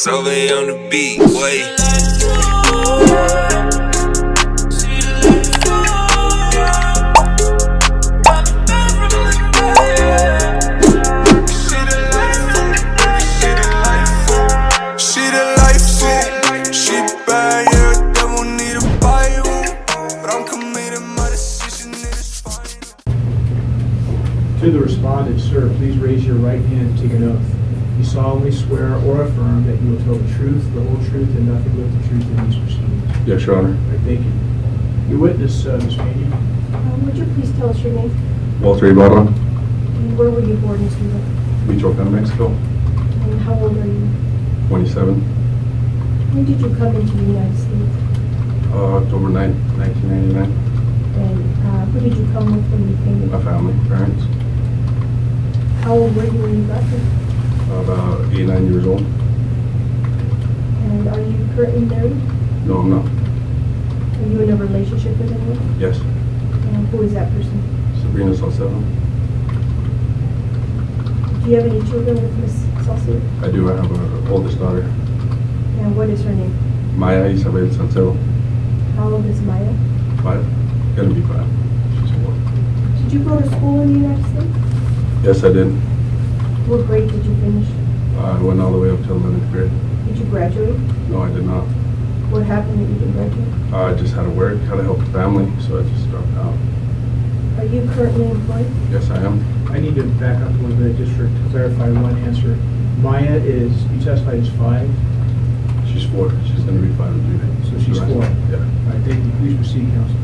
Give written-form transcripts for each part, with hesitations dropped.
Solely on the beat, boy. To the respondent, sir, please raise your right hand and take an oath. You solemnly swear or affirm that you will tell the truth, the whole truth, and nothing but the truth in these proceedings. Yes, Your Honor. All right, thank you. Your witness, Ms. Maney. Would you please tell us your name? Walter Ibarra, And where were you born in Cuba? Michoacan, Mexico, And how old are you? 27, When did you come into the United States? October 9th, 1999. And who did you come with when you came in? My family, parents, How old were you when you got here? about 8, 9 years old. And are you currently married? No, I'm not. Are you in a relationship with anyone? Yes, And who is that person? Sabrina Salcedo. Do you have any children with Miss Salcedo? I do. I have an oldest daughter, And what is her name? Maya Isabel Salcedo. How old is Maya? 5, gonna be 5. She's 4. Did you go to school in the United States? Yes, I did. What grade did you finish? I went all the way up to 11th grade. Did you graduate? No, I did not. What happened that you didn't graduate? I just had to work, had to help the family, so I just dropped out. Are you currently employed? Yes, I am. I need to back up a little bit just to clarify one answer. Maya is, you testified as 5, She's 4. She's gonna be 5 in 3 days. so she's 4. All Yeah. right, thank you. Please proceed, counsel.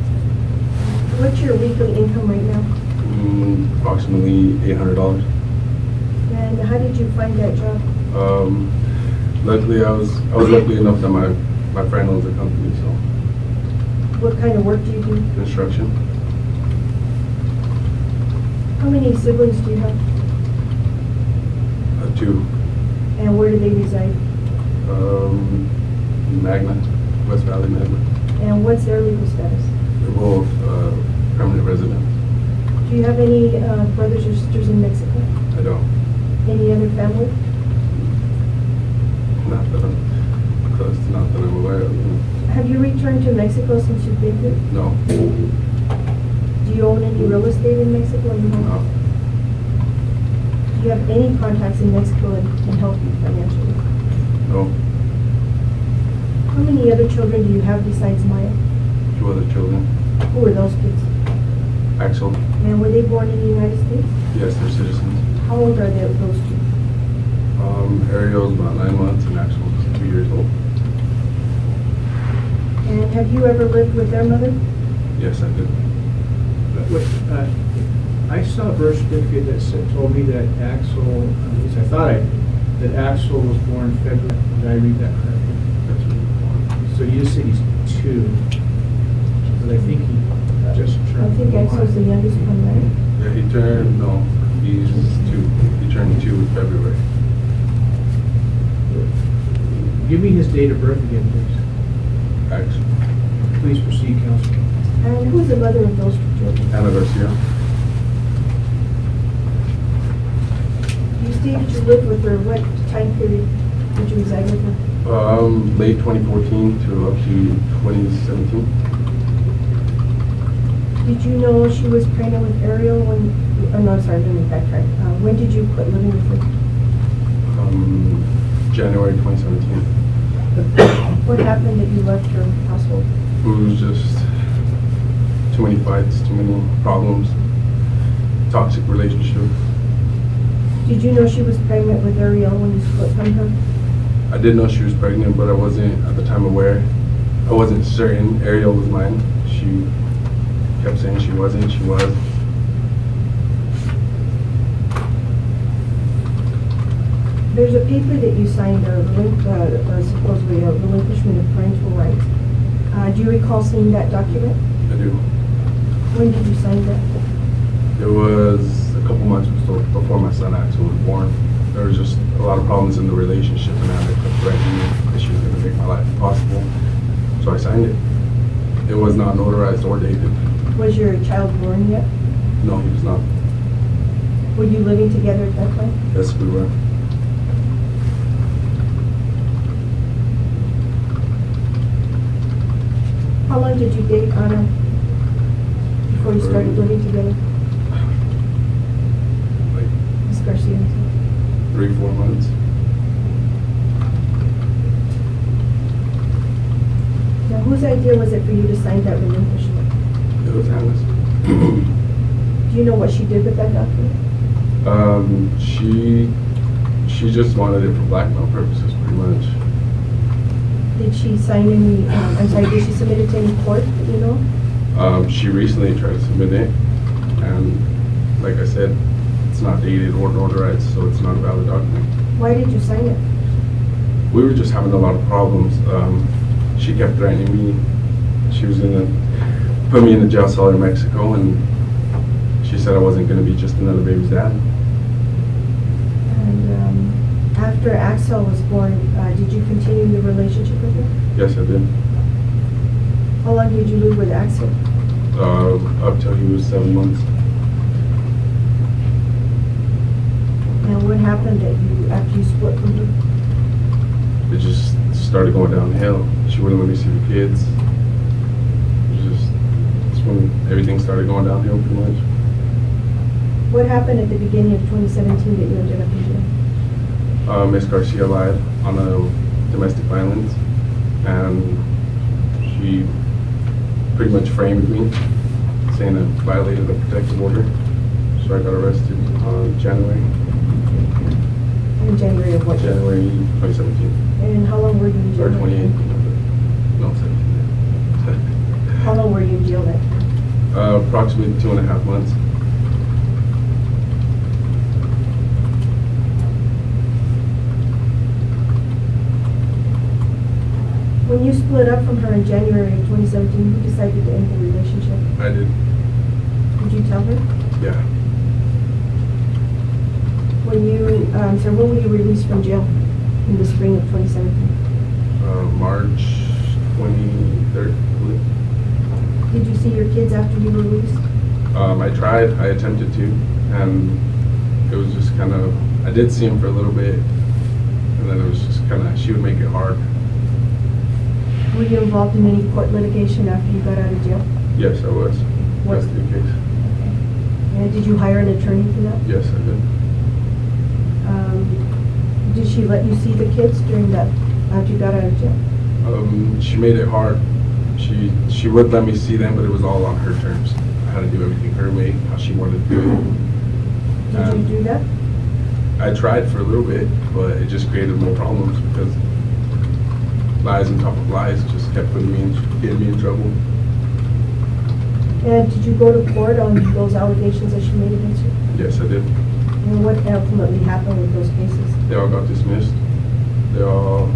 What's your weekly income right now? Approximately $800. And how did you find that job? Luckily, I was lucky enough that my friend owns a company, so What kind of work do you do? construction. How many siblings do you have? 2. And where do they reside? Magna, West Valley Magna. And what's their legal status? They're both permanent residents. Do you have any brothers or sisters in Mexico? I don't. Any other family? Not that I'm close to, not that I'm aware of. Have you returned to Mexico since you've been here? No. Do you own any real estate in Mexico? Or you don't? No. Do you have any contacts in Mexico that can help you financially? No. How many other children do you have besides Maya? 2 other children. Who are those kids? Axel. And were they born in the United States? Yes, they're citizens. How old are they, those two? Ariel's about 9 months and Axel's 2 years old. And have you ever lived with their mother? Yes, I did. Wait, I saw a birth certificate that told me that Axel, at least I thought that Axel was born in February. Did I read that correctly? That's what he was. So you just said he's 2, but I think he just turned. I think Axel's the youngest one, right? Yeah, he's 2. He turned 2 in February. Give me his date of birth again, please. Axel. Please proceed, counsel. And who's the mother of those two children? Ana Garcia. You stated you lived with her. What time period did you reside with her? Late 2014 to up to 2017. Did you know she was pregnant with Ariel when, oh no, sorry, let me backtrack. When did you quit living with her? January 2017. What happened that you left your household? It was just too many fights, too many problems, toxic relationship. Did you know she was pregnant with Ariel when you split from her? I did know she was pregnant, but I wasn't at the time aware. I wasn't certain Ariel was mine. She kept saying she wasn't, she was. There's a paper that you signed, supposedly a relinquishment of parental rights. Do you recall seeing that document? I do. When did you sign that? It was a couple months before my son Axel was born. There was just a lot of problems in the relationship, and I kept threatening me that she was going to make my life impossible. So I signed it. It was not notarized or dated. Was your child born yet? No, he was not. Were you living together at that time? Yes, we were. How long did you date Anna before you started living together? Like Ms. Garcia? 3-4 months. Now, whose idea was it for you to sign that relinquishment? It was Hannah's. Do you know what she did with that document? She just wanted it for blackmail purposes, pretty much. Did she sign any, I'm sorry, did she submit it to any court that you know? She recently tried to submit it, and like I said, it's not dated or notarized, so it's not a valid document. Why did you sign it? We were just having a lot of problems. She kept threatening me. She was gonna put me in a jail cell in Mexico, and she said I wasn't gonna be just another baby's dad. And after Axel was born, did you continue the relationship with her? Yes, I did. How long did you live with Axel? Up till he was 7 months. And what happened that you, after you split from her? It just started going downhill. She wouldn't let me see the kids. It was just, that's when everything started going downhill pretty much. What happened at the beginning of 2017 that you ended up in jail? Miss Garcia lied on a domestic violence, and she pretty much framed me, saying I violated a protective order. So I got arrested in January. In January of what year? January 2017. And how long were you in jail? Or 2018. No, 17. How long were you in jail then? Approximately 2.5 months. When you split up from her in January of 2017, who decided to end the relationship? I did. Did you tell her? Yeah. When you, so when were you released from jail? In the spring of 2017? March 23rd, I believe. Did you see your kids after you were released? I tried. I attempted to, and it was just kind of. I did see him for a little bit, and then it was just kind of. She would make it hard. Were you involved in any court litigation after you got out of jail? Yes, I was. What? That's the case. And did you hire an attorney for that? Yes, I did. Did she let you see the kids during that, after you got out of jail? She made it hard. She would let me see them, but it was all on her terms. I had to do everything her way, how she wanted to do it. Did you do that? I tried for a little bit, but it just created more problems because lies on top of lies just kept getting me in trouble. And did you go to court on those allegations that she made against you? Yes, I did. And what ultimately happened with those cases? They all got dismissed. They all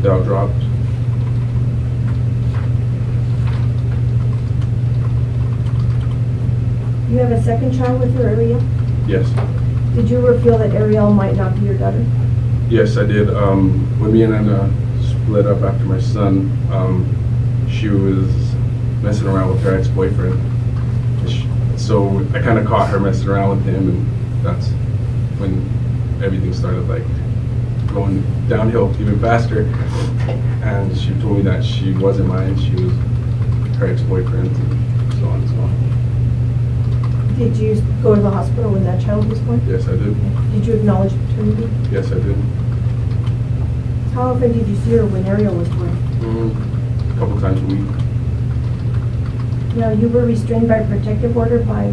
dropped. You have a second child with her, Ariel? Yes. Did you ever feel that Ariel might not be your daughter? Yes, I did. When me and Anna split up after my son, she was messing around with her ex-boyfriend. So I kind of caught her messing around with him, and that's when everything started like going downhill even faster. And she told me that she wasn't mine, she was her ex-boyfriend, and so on and so on. Did you go to the hospital when that child was born? Yes, I did. Did you acknowledge paternity? Yes, I did. How often did you see her when Ariel was born? A couple times a week. Now, you were restrained by protective order by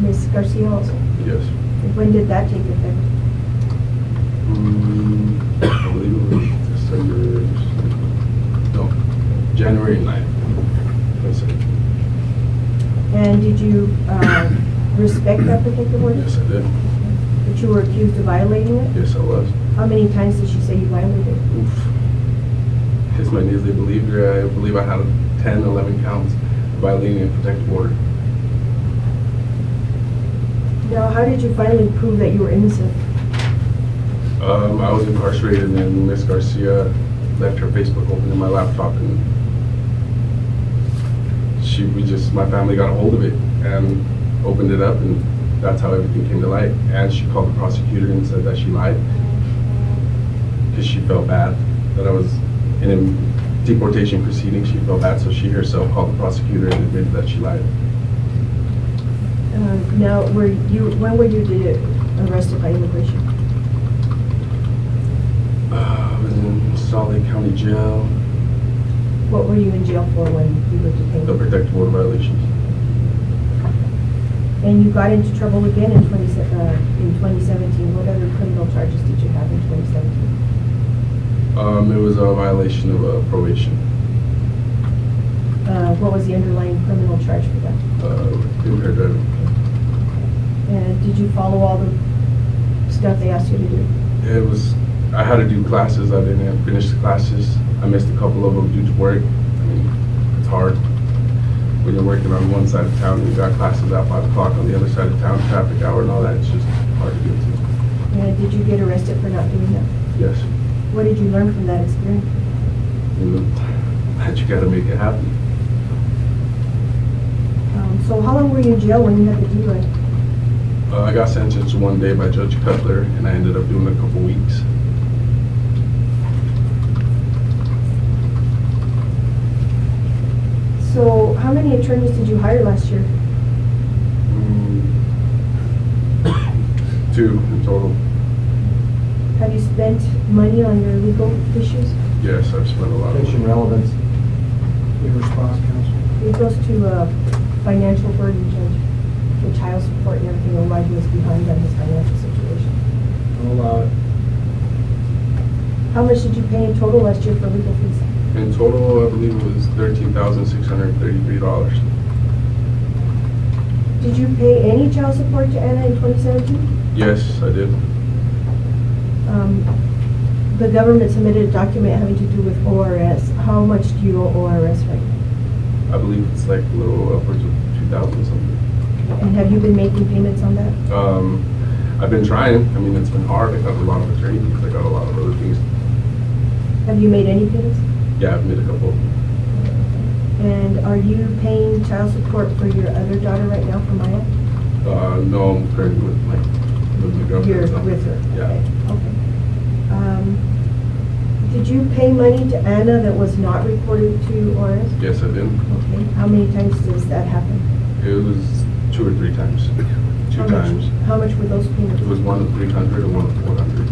Ms. Garcia also. Yes. When did that take effect? I believe it was January 9th, 2017. And did you respect that protective order? Yes, I did. But you were accused of violating it? Yes, I was. How many times did she say you violated it? Oof. As many as they believed her, I believe I had 10, 11 counts of violating a protective order. Now, how did you finally prove that you were innocent? I was incarcerated, and Miss Garcia left her Facebook open in my laptop, and my family got a hold of it and opened it up, and that's how everything came to light. And she called the prosecutor and said that she lied because she felt bad that I was deportation proceedings. She felt bad, so she herself called the prosecutor and admitted that she lied. Now, when were you arrested by immigration? I was in Salt Lake County Jail. What were you in jail for when you were detained? The protective order violations. And you got into trouble again in 2017. What other criminal charges did you have in 2017? It was a violation of probation. What was the underlying criminal charge for that? Impaired driving. And did you follow all the stuff they asked you to do? I had to do classes. I didn't finish the classes. I missed a couple of them due to work. I mean, it's hard when you're working on one side of town and you got classes at 5 o'clock on the other side of town, traffic hour and all that. It's just hard to get to. And did you get arrested for not doing that? Yes. What did you learn from that experience? That you got to make it happen. So how long were you in jail when you had the DUI? I got sentenced one day by Judge Cutler, and I ended up doing a couple weeks. So how many attorneys did you hire last year? 2 in total. Have you spent money on your legal issues? Yes, I've spent a lot of Patient money. relevance, your response counsel. It goes to financial burden, Judge, the child support and everything, or why he was behind on his financial situation. Don't allow it. How much did you pay in total last year for legal fees? In total, I believe it was $13,633. Did you pay any child support to Anna in 2017? Yes, I did. The government submitted a document having to do with ORS. How much do you owe ORS right now? I believe it's like a little upwards of 2,000 something. And have you been making payments on that? I've been trying. I mean, it's been hard. I got a lot of attorney fees. I got a lot of other things. Have you made any payments? Yeah, I've made a couple. And are you paying child support for your other daughter right now, for Maya? No, I'm currently with my girlfriend. You're so- with her? Yeah. Okay. Did you pay money to Anna that was not reported to ORS? Yes, I did. Okay. How many times does that happen? It was 2 or 3 times. 2 How much? times. How much were those payments? It was one of 300 and one of 400.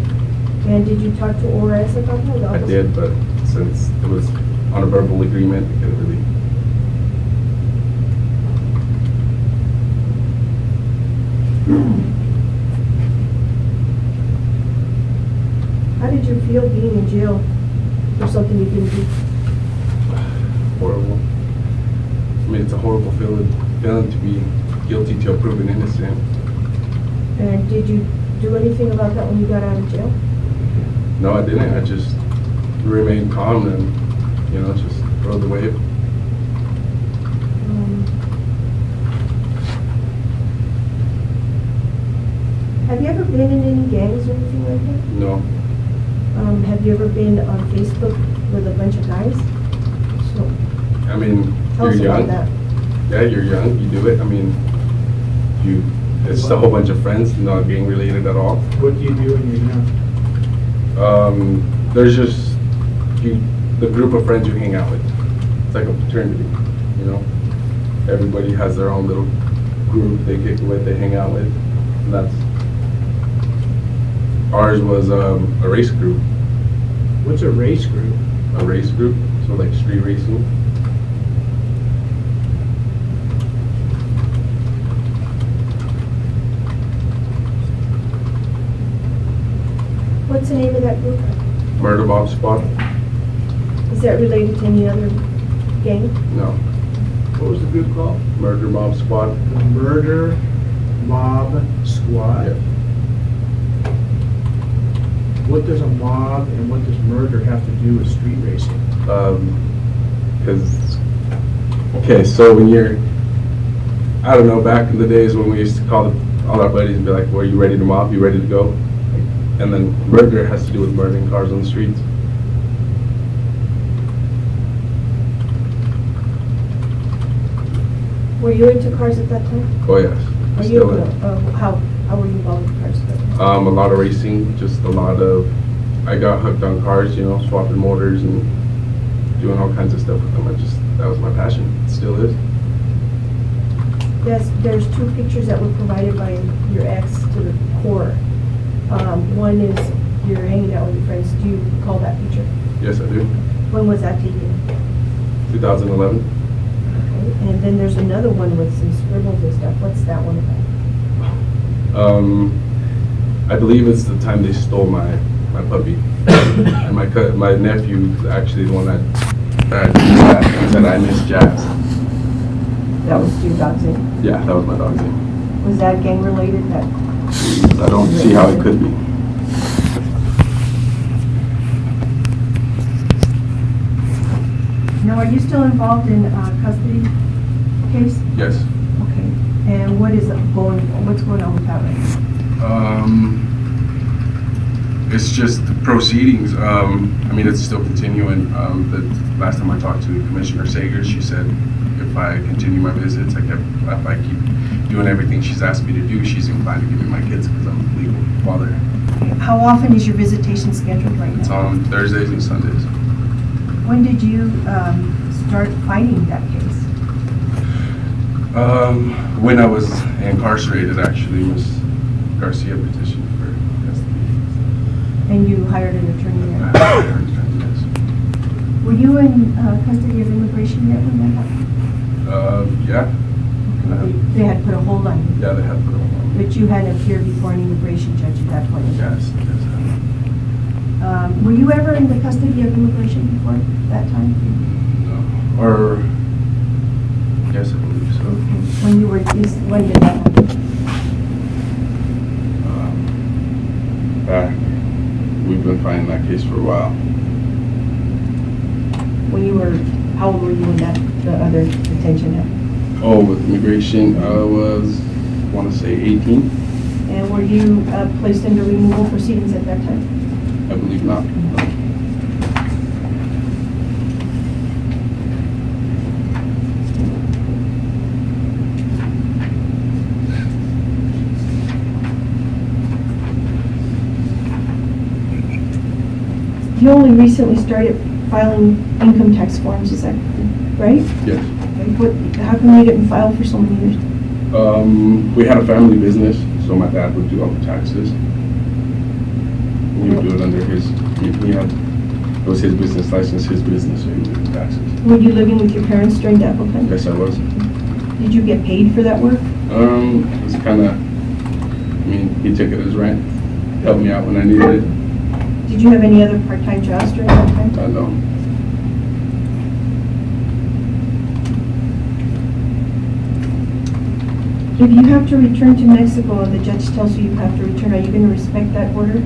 And did you talk to ORS about that? the I office? did, but since it was on a verbal agreement, I couldn't really. How did you feel being in jail for something you didn't do? Horrible. I mean, it's a horrible feeling to be guilty till proven innocent. And did you do anything about that when you got out of jail? No, I didn't. I just remained calm and, just rode the wave. Have you ever been in any gangs or anything like that? No. Have you ever been on Facebook with a bunch of guys? So, I mean, tell you're us young. about that. Yeah, you're young. You do it. I mean, it's just a whole bunch of friends, not gang related at all. What do you do when you're young? There's just the group of friends you hang out with. It's like a fraternity, Everybody has their own little group they kick with, they hang out with. And ours was a race group. What's a race group? A race group, so like street racing. What's the name of that group? Murder Mob Squad? Is that related to any other gang? No. What was the group called? Murder Mob Squad. The Murder Mob Squad. Yeah. What does a mob and what does murder have to do with street racing? So when you're, I don't know, back in the days when we used to call all our buddies and be like, well, you ready to mob? You ready to go? And then murder has to do with murdering cars on the streets. Were you into cars at that time? Oh, yes. Are Still you, am. how were you involved with cars at that time? A lot of racing, just a lot of, I got hooked on cars, swapping motors and doing all kinds of stuff with them. That was my passion. It still is. Yes, there's two pictures that were provided by your ex to the court. One is you're hanging out with your friends. Do you recall that picture? Yes, I do. When was that taken? 2011. Okay. And then there's another one with some scribbles and stuff. What's that one about? I believe it's the time they stole my puppy. And my nephew is actually the one that said I miss Jazz. That was your dog's name? Yeah, that was my dog's name. Was that gang related? I don't see how it could be. Now, are you still involved in custody case? Yes. Okay. And what's going on with that right now? It's just the proceedings. I mean, it's still continuing. The last time I talked to Commissioner Sager, she said if I continue my visits, if I keep doing everything she's asked me to do, she's inclined to give me my kids because I'm the legal father. How often is your visitation scheduled right It's now? on Thursdays and Sundays. When did you start fighting that case? When I was incarcerated, actually, Ms. Garcia petitioned for custody. And you hired an attorney I there? hired an attorney, yes. Were you in custody of immigration yet when that happened? Yeah. They had put a hold on you? Yeah, they had put it on. But you hadn't appeared before an immigration judge at that point? Yes. Were you ever in the custody of immigration before that time? No. Or, yes, I believe so. When you were, when did that happen? Back, we've been fighting that case for a while. When you were, how old were you when the other detention happened? Oh, with immigration, I was, I want to say 18. And were you placed under removal proceedings at that time? I believe not. You only recently started filing income tax forms, is that right? Yes. How come you didn't file for so many years? We had a family business, so my dad would do all the taxes. He would do it under his, it was his business license, his business, so he would do the taxes. Were you living with your parents during that whole time? Yes, I was. Did you get paid for that work? It was kind of, I mean, he took it as rent, helped me out when I needed it. Did you have any other part-time jobs during that time? I know. If you have to return to Mexico, the judge tells you you have to return, are you going to respect that order?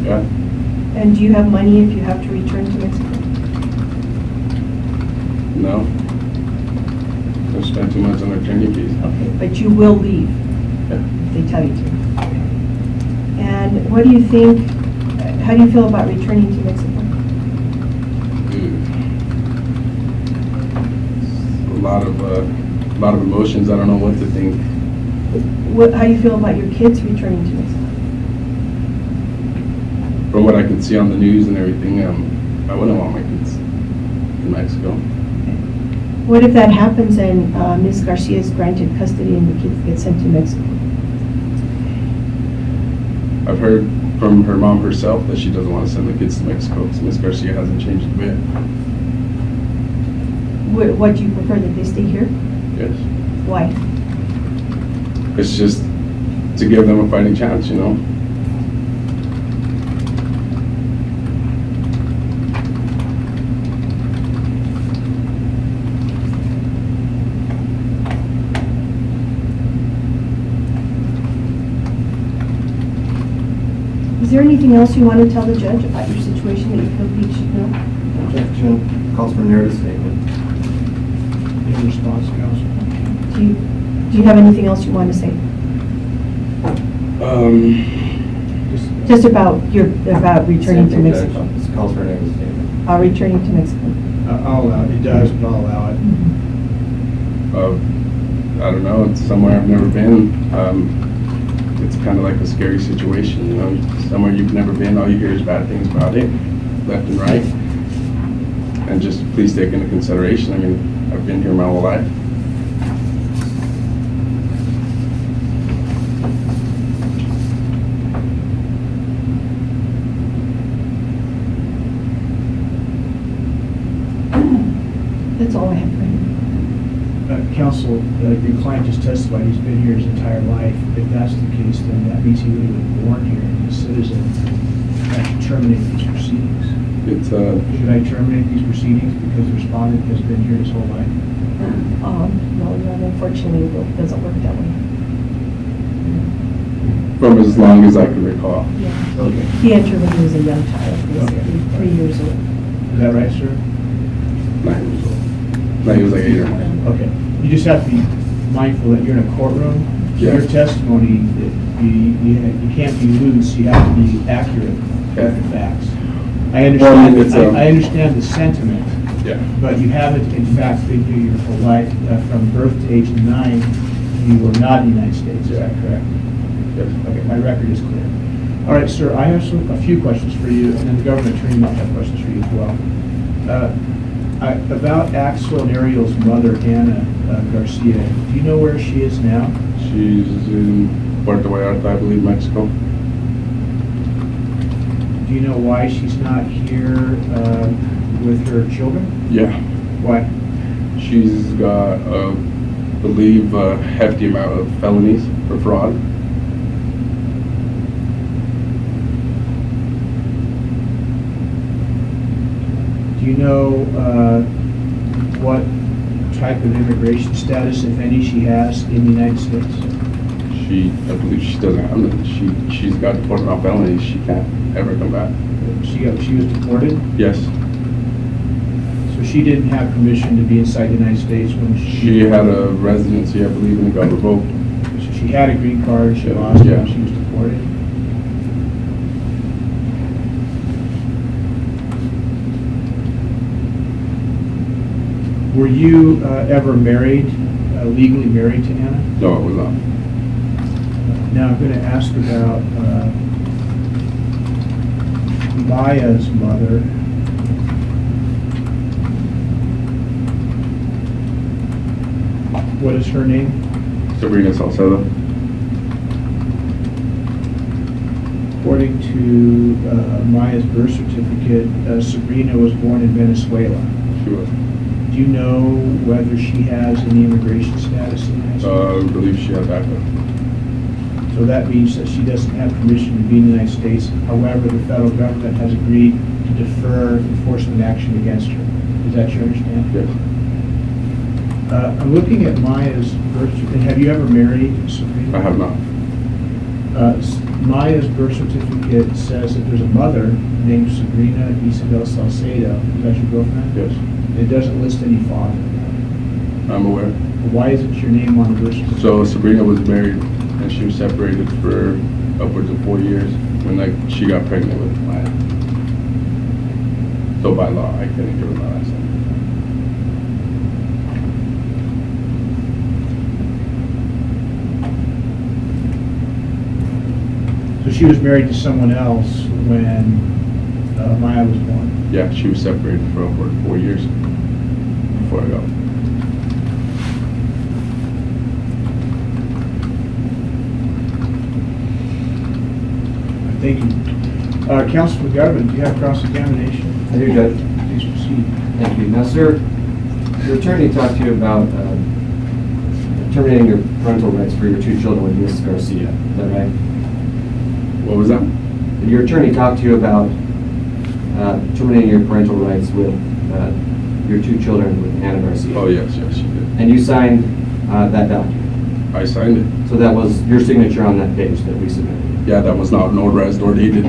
Yeah. And do you have money if you have to return to Mexico? No. Don't spend too much on attorney fees. Okay, but you will leave Yeah. if they tell you to. And what do you think, how do you feel about returning to Mexico? A lot of emotions. I don't know what to think. How do you feel about your kids returning to Mexico? From what I can see on the news and everything, I wouldn't want my kids in Mexico. What if that happens and Ms. Garcia is granted custody and the kids get sent to Mexico? I've heard from her mom herself that she doesn't want to send the kids to Mexico, so Ms. Garcia hasn't changed a bit. What do you prefer, that they stay here? Yes. Why? It's just to give them a fighting chance, you know? Is there anything else you want to tell the judge about your situation that you feel he should know? Objection. Calls for narrative statement. In response, counsel. Do you have anything else you want to say? Just about returning to Same Mexico? objection. This calls for a narrative statement. Returning to Mexico. I'll allow it. He does, but I'll allow it. I don't know, it's somewhere I've never been. It's kind of like a scary situation, you know? Somewhere you've never been, all you hear is bad things about it, left and right. And just please take into consideration, I mean, I've been here my whole life. That's all I have for you. Counsel, your client just testified he's been here his entire life. If that's the case, then that means he would have been born here and a citizen. I should terminate these proceedings. It's, Should I terminate these proceedings because the respondent has been here his whole life? No, unfortunately, it doesn't work that way. from as long as I can recall. Yeah. Okay. He entered when he was a young child, basically, Okay. 3 years old. Is that right, sir? 9 years old. No, he was like 8 or 9. Okay. You just have to be mindful that you're in a courtroom. Yes. Your testimony, you can't be loose, you have to be accurate with Okay. the facts. Well, I mean, it's, I understand the sentiment, Yeah. but you haven't in fact been here your whole life. From birth to age 9, you were not in the United States, is that correct? Yes. Okay, my record is clear. All right, sir, I have a few questions for you, and then the government attorney might have questions for you as well. About Axel and Ariel's mother, Anna Garcia, do you know where she is now? She's in Puerto Vallarta, I believe, Mexico. Do you know why she's not here with her children? Yeah. Why? She's got, I believe, a hefty amount of felonies for fraud. Do you know what type of immigration status, if any, she has in the United States? I believe she doesn't have them. She's got deported on felonies. She can't ever come back. She was deported, Yes. so she didn't have permission to be inside the United States when She had a residency, I believe, and it got revoked. So she had a green card, she lost it Yeah. when she was deported. Were you ever married, legally married to Anna? No, it was not. Now I'm going to ask about Maya's mother. What is her name? Sabrina Salcedo. According to Maya's birth certificate, Sabrina was born in Venezuela. She was. Do you know whether she has any immigration status in the United States? I believe she had DACA. So that means that she doesn't have permission to be in the United States. However, the federal government has agreed to defer enforcement action against her. Is that your understanding? Yes. I'm looking at Maya's birth certificate. Have you ever married Sabrina? I have not. Maya's birth certificate says that there's a mother named Sabrina Isabel Salcedo. Is that your girlfriend? Yes. It doesn't list any father. I'm aware. Why isn't your name on the birth certificate? So Sabrina was married, and she was separated for upwards of 4 years when she got pregnant with Maya. So by law, I couldn't give her my last name. So she was married to someone else when Maya was born. Yeah, she was separated for over 4 years before I got. Thank you. Counsel for the government, do you have cross-examination? I do, Judge. Please proceed. Thank you. Now, sir, your attorney talked to you about terminating your parental rights for your 2 children with Ms. Garcia. Is that right? What was that? Your attorney talked to you about terminating your parental rights with your 2 children with Anna Garcia. Oh, yes, she did. And you signed that document. I signed it. So that was your signature on that page that we submitted. Yeah, that was not notarized or dated.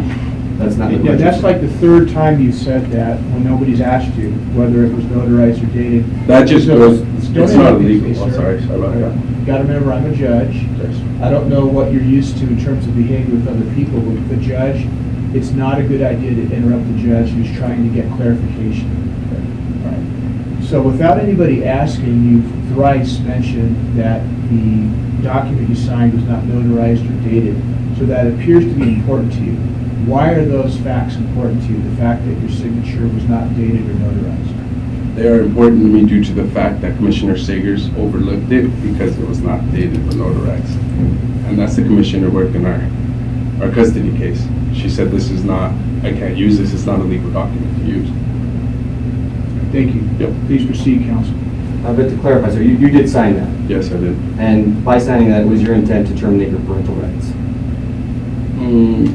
That's not the Yeah, that's like the third time you said that when nobody's asked you whether it was notarized or dated. That just goes, Don't it's not interrupt me, illegal. please, Oh, sir. sorry about that. You gotta remember, I'm a judge. Yes. I don't know what you're used to in terms of behavior with other people, but with the judge, it's not a good idea to interrupt the judge who's trying to get clarification. All right. So without anybody asking, you thrice mentioned that the document you signed was not notarized or dated, so that appears to be important to you. Why are those facts important to you, the fact that your signature was not dated or notarized? They are important to me due to the fact that Commissioner Sagers overlooked it because it was not dated or notarized. And that's the commissioner working our custody case. She said this is not, I can't use this, it's not a legal document to use. Thank you. Yep. Please proceed, counsel. But to clarify, sir, you did sign that, Yes, I did. and by signing that, it was your intent to terminate your parental rights?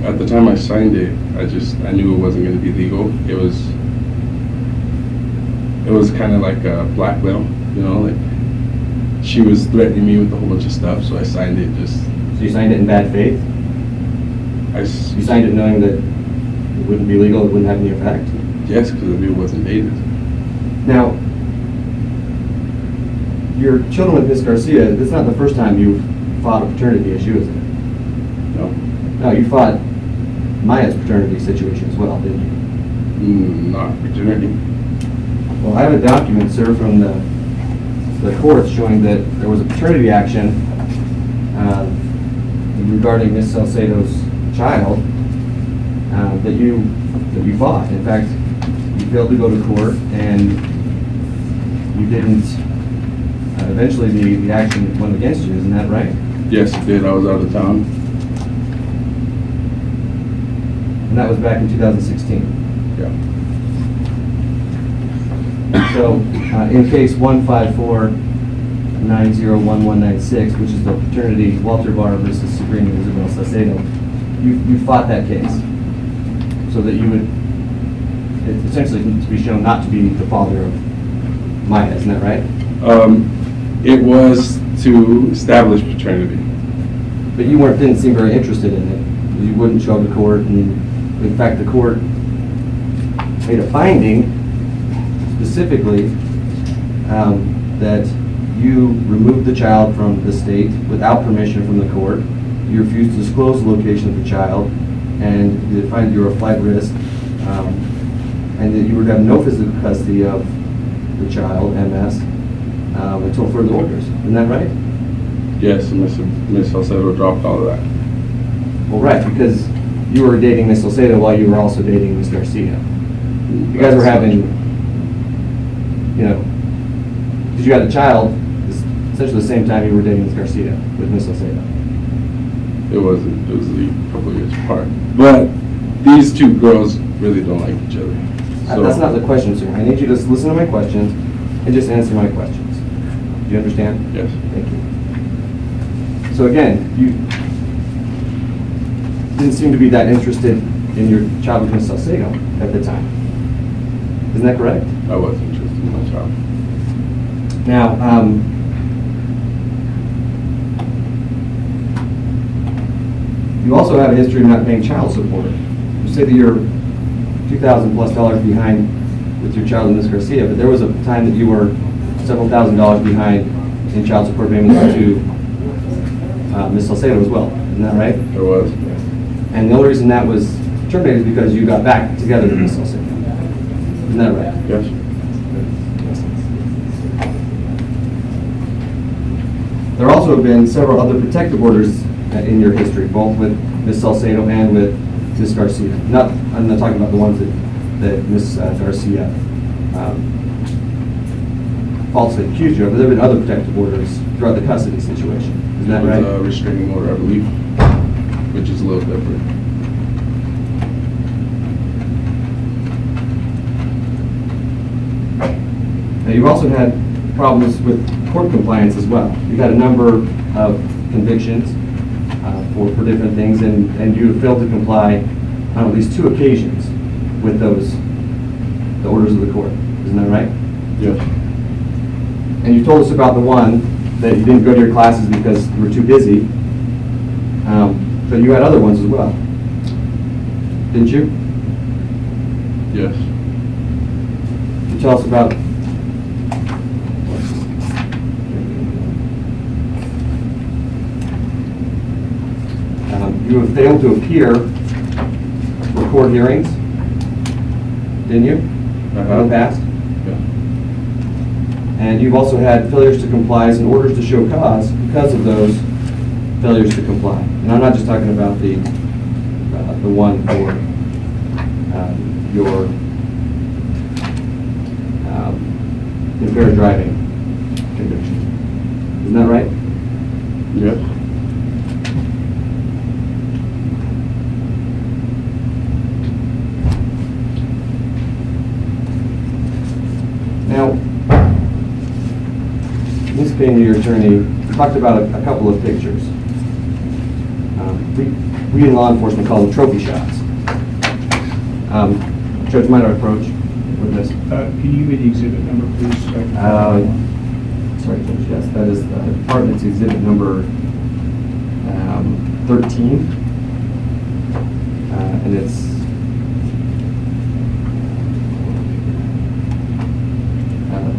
At the time I signed it, I knew it wasn't going to be legal. It was kind of like a blackmail, you know, like she was threatening me with a whole bunch of stuff, so I signed it just. So you signed it in bad faith? You signed it knowing that it wouldn't be legal, it wouldn't have any effect? Yes, because I knew it wasn't dated. Now, your children with Miss Garcia, this is not the first time you've fought a paternity issue, is it? No, No, you fought Maya's paternity situation as well, didn't you? not paternity. Well, I have a document, sir, from the court showing that there was a paternity action regarding Miss Salcedo's child that you fought. In fact, you failed to go to court, and you didn't. Eventually, the action went against you. Isn't that right? Yes, it did. I was out of town. And that was back in 2016. Yeah. So, in case 154901196, which is the paternity Walter Ibarra versus Sabrina Isabel Salcedo, you fought that case so that you would essentially to be shown not to be the father of Maya. Isn't that right? It was to establish paternity. But you didn't seem very interested in it. You wouldn't show up to court, and in fact, the court made a finding specifically that you removed the child from the state without permission from the court. You refused to disclose the location of the child, and they find you were a flight risk, and that you would have no physical custody of the child, MS, until further orders. Isn't that right? Yes, and Miss Salcedo dropped all of that. Well, right, because you were dating Miss Salcedo while you were also dating Miss Garcia. You guys were having, because you had a child essentially the same time you were dating Miss Garcia with Miss Salcedo. It was a couple of years apart. But these two girls really don't like each other. So, That's not the question, sir. I need you to just listen to my questions and just answer my questions. Do you understand? yes. Thank you. So again, you didn't seem to be that interested in your child with Miss Salcedo at the time. Isn't that correct? I was interested in my child. Now, you also have a history of not paying child support. You say that you're $2,000+ behind with your child and Miss Garcia, but there was a time that you were several $1,000s behind in child support payments to Miss Salcedo as well. Isn't that right? There was. And the only reason that was terminated is because you got back together with Miss Salcedo. Isn't that right? Yes. There also have been several other protective orders in your history, both with Miss Salcedo and with Miss Garcia. I'm not talking about the ones that Miss Garcia falsely accused you of, but there have been other protective orders throughout the custody situation. Isn't that right? It was a restraining order, I believe, which is a little different. Now, you've also had problems with court compliance as well. You've had a number of convictions for different things, and you have failed to comply on at least 2 occasions with the orders of the court. Isn't that right? Yes. And you told us about the one that you didn't go to your classes because you were too busy, but you had other ones as well. Didn't you? Yes. Can you tell us about you have failed to appear for court hearings, didn't you? In the past? Yeah. And you've also had failures to comply and orders to show cause because of those failures to comply. And I'm not just talking about the one for your impaired driving conviction. Isn't that right? Yes. Now, Ms. Payne, your attorney, talked about a couple of pictures. We in law enforcement call them trophy shots. Judge, might I approach with this? Can you give me the exhibit number, please? So I can follow along? Sorry, Judge, yes, that is the department's exhibit number 13. And it's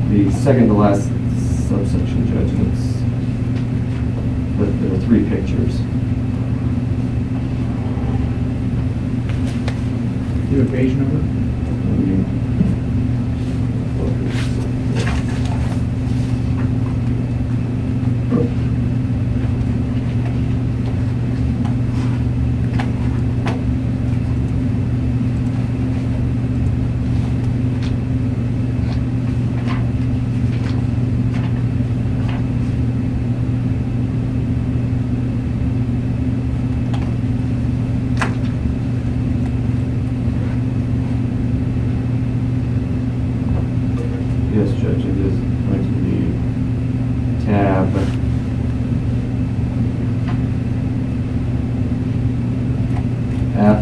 the second to last subsection, Judge. There are 3 pictures. Do you have a page number? Yes, Judge, it is going to be tab F,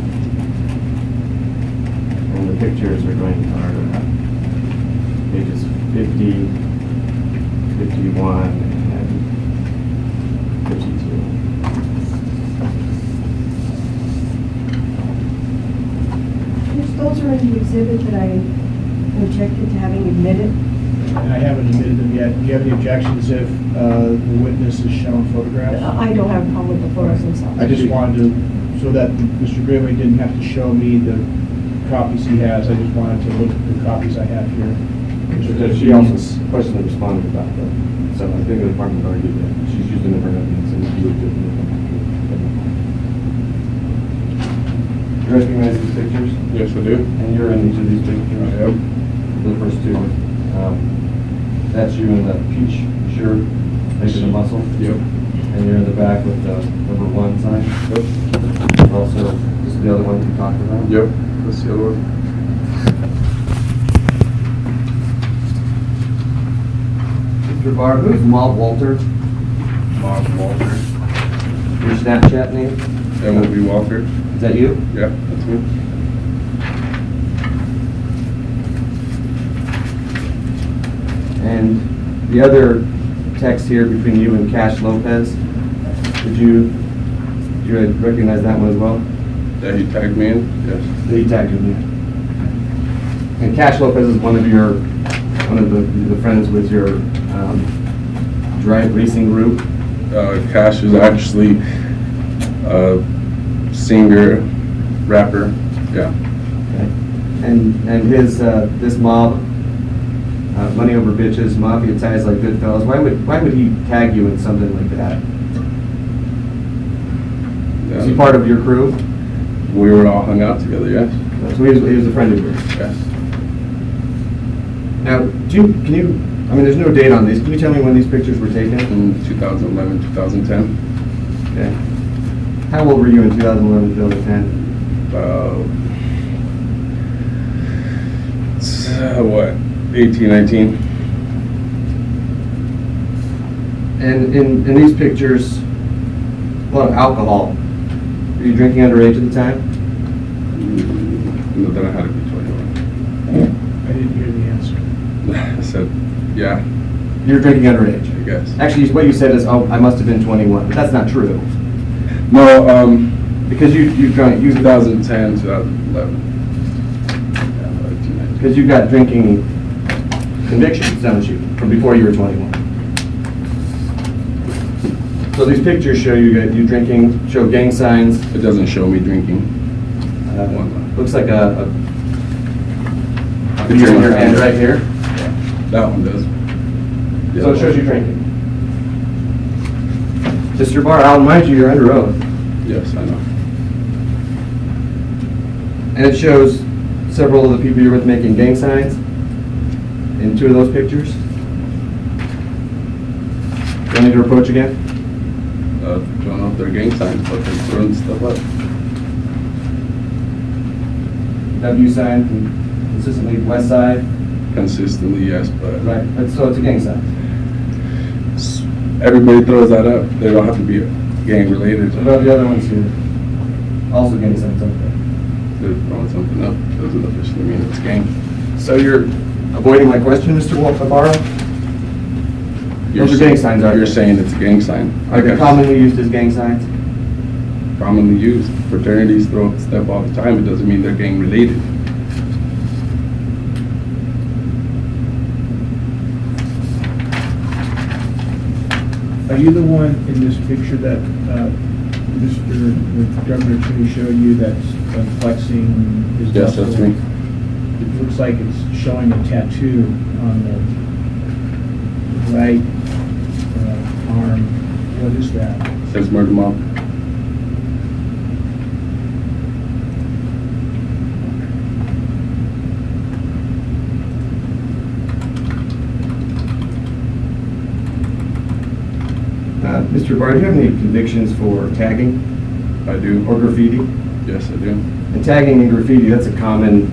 and the pictures are going to pages 50, 51, and 52. Those are in the exhibit that I objected to having admitted. And I haven't admitted them yet. Do you have any objections if the witness is shown photographs? I don't have a problem with the photos themselves. I just wanted to, so that Mr. Gravely didn't have to show me the copies he has, I just wanted to look at the copies I have here. She also questioned and responded about that. So I think the department argued that she's using her evidence and you would do it. You recognize these pictures? Yes, I do. And you're in each of these pictures? I am. The first 2. That's you in the peach shirt, making a muscle? Yep. And you're in the back with the number 1 sign? Yep. Also, this is the other one you talked about? Yep. That's the other one. Mr. Ibarra, who's Maud Walter? Mark Walker. Your Snapchat name? M.O.B. Walker. Is that you? Yeah, that's me. And the other text here between you and Cash Lopez, did you recognize that one as well? Yeah, he tagged me in. Yes. He tagged you. And Cash Lopez is one of the friends with your drive racing group. Cash is actually a singer, rapper. Yeah. Okay. And his this mob, money over bitches, mafia ties like Goodfellas. Why would he tag you in something like that? Is he part of your crew? We were all hung out together. Yes. So he was a friend of yours. Yes. Now, can you? I mean, there's no date on these. Can you tell me when these pictures were taken? In 2011, 2010. Okay. How old were you in 2011, 2010? What? 18, 19. And in these pictures, a lot of alcohol. Were you drinking underage at the time? No, then I had to be 21. I didn't hear the answer. I said, yeah, You were drinking underage. I guess. Actually, what you said is, oh, I must have been 21, but that's not true. No, Because you 2010, 2011. because you got drinking convictions, don't you, from before you were 21. So these pictures show you drinking, show gang signs. It doesn't show me drinking. Looks like a beer in your hand right here. That one does. The So other it shows one- you drinking. Mr. Barr, I'll remind you, you're under oath. Yes, I know. And it shows several of the people you're with making gang signs in 2 of those pictures. don't need to approach again? Don't know if they're gang signs, but they're throwing stuff up. W sign consistently west side? Consistently, yes, but Right, so it's a gang sign. everybody throws that up. They don't have to be gang related. What about the other ones here? Also gang signs, okay. They're throwing something up. Doesn't officially mean it's gang. So you're avoiding my question, Mr. Ibarra? Those are gang signs, aren't You're they? saying it's a gang sign. Are they commonly used as gang signs? Commonly used. Fraternities throw up stuff all the time. It doesn't mean they're gang related. Are you the one in this picture that Mr. the Governor Cheney showed you that's flexing his Yes, muscle? that's me. It looks like it's showing a tattoo on the right arm. What is that? Says murder mob. Mr. Ibarra, do you have any convictions for tagging I do. or graffiti? Yes, I do. And tagging and graffiti, that's a common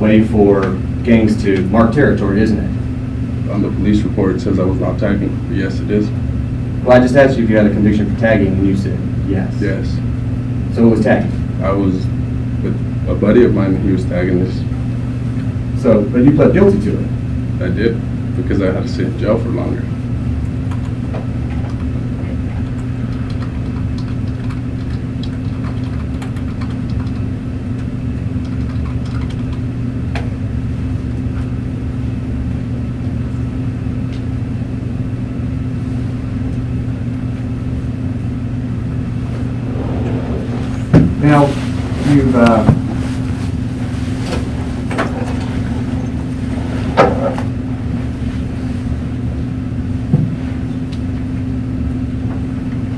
way for gangs to mark territory, isn't it? On the police report, it says I was not tagging. But yes, it is. Well, I just asked you if you had a conviction for tagging, and you said yes. Yes. So it was tagging. I was with a buddy of mine, and he was tagging this. So, but you pled guilty to it. I did, because I had to sit in jail for longer. Now, you've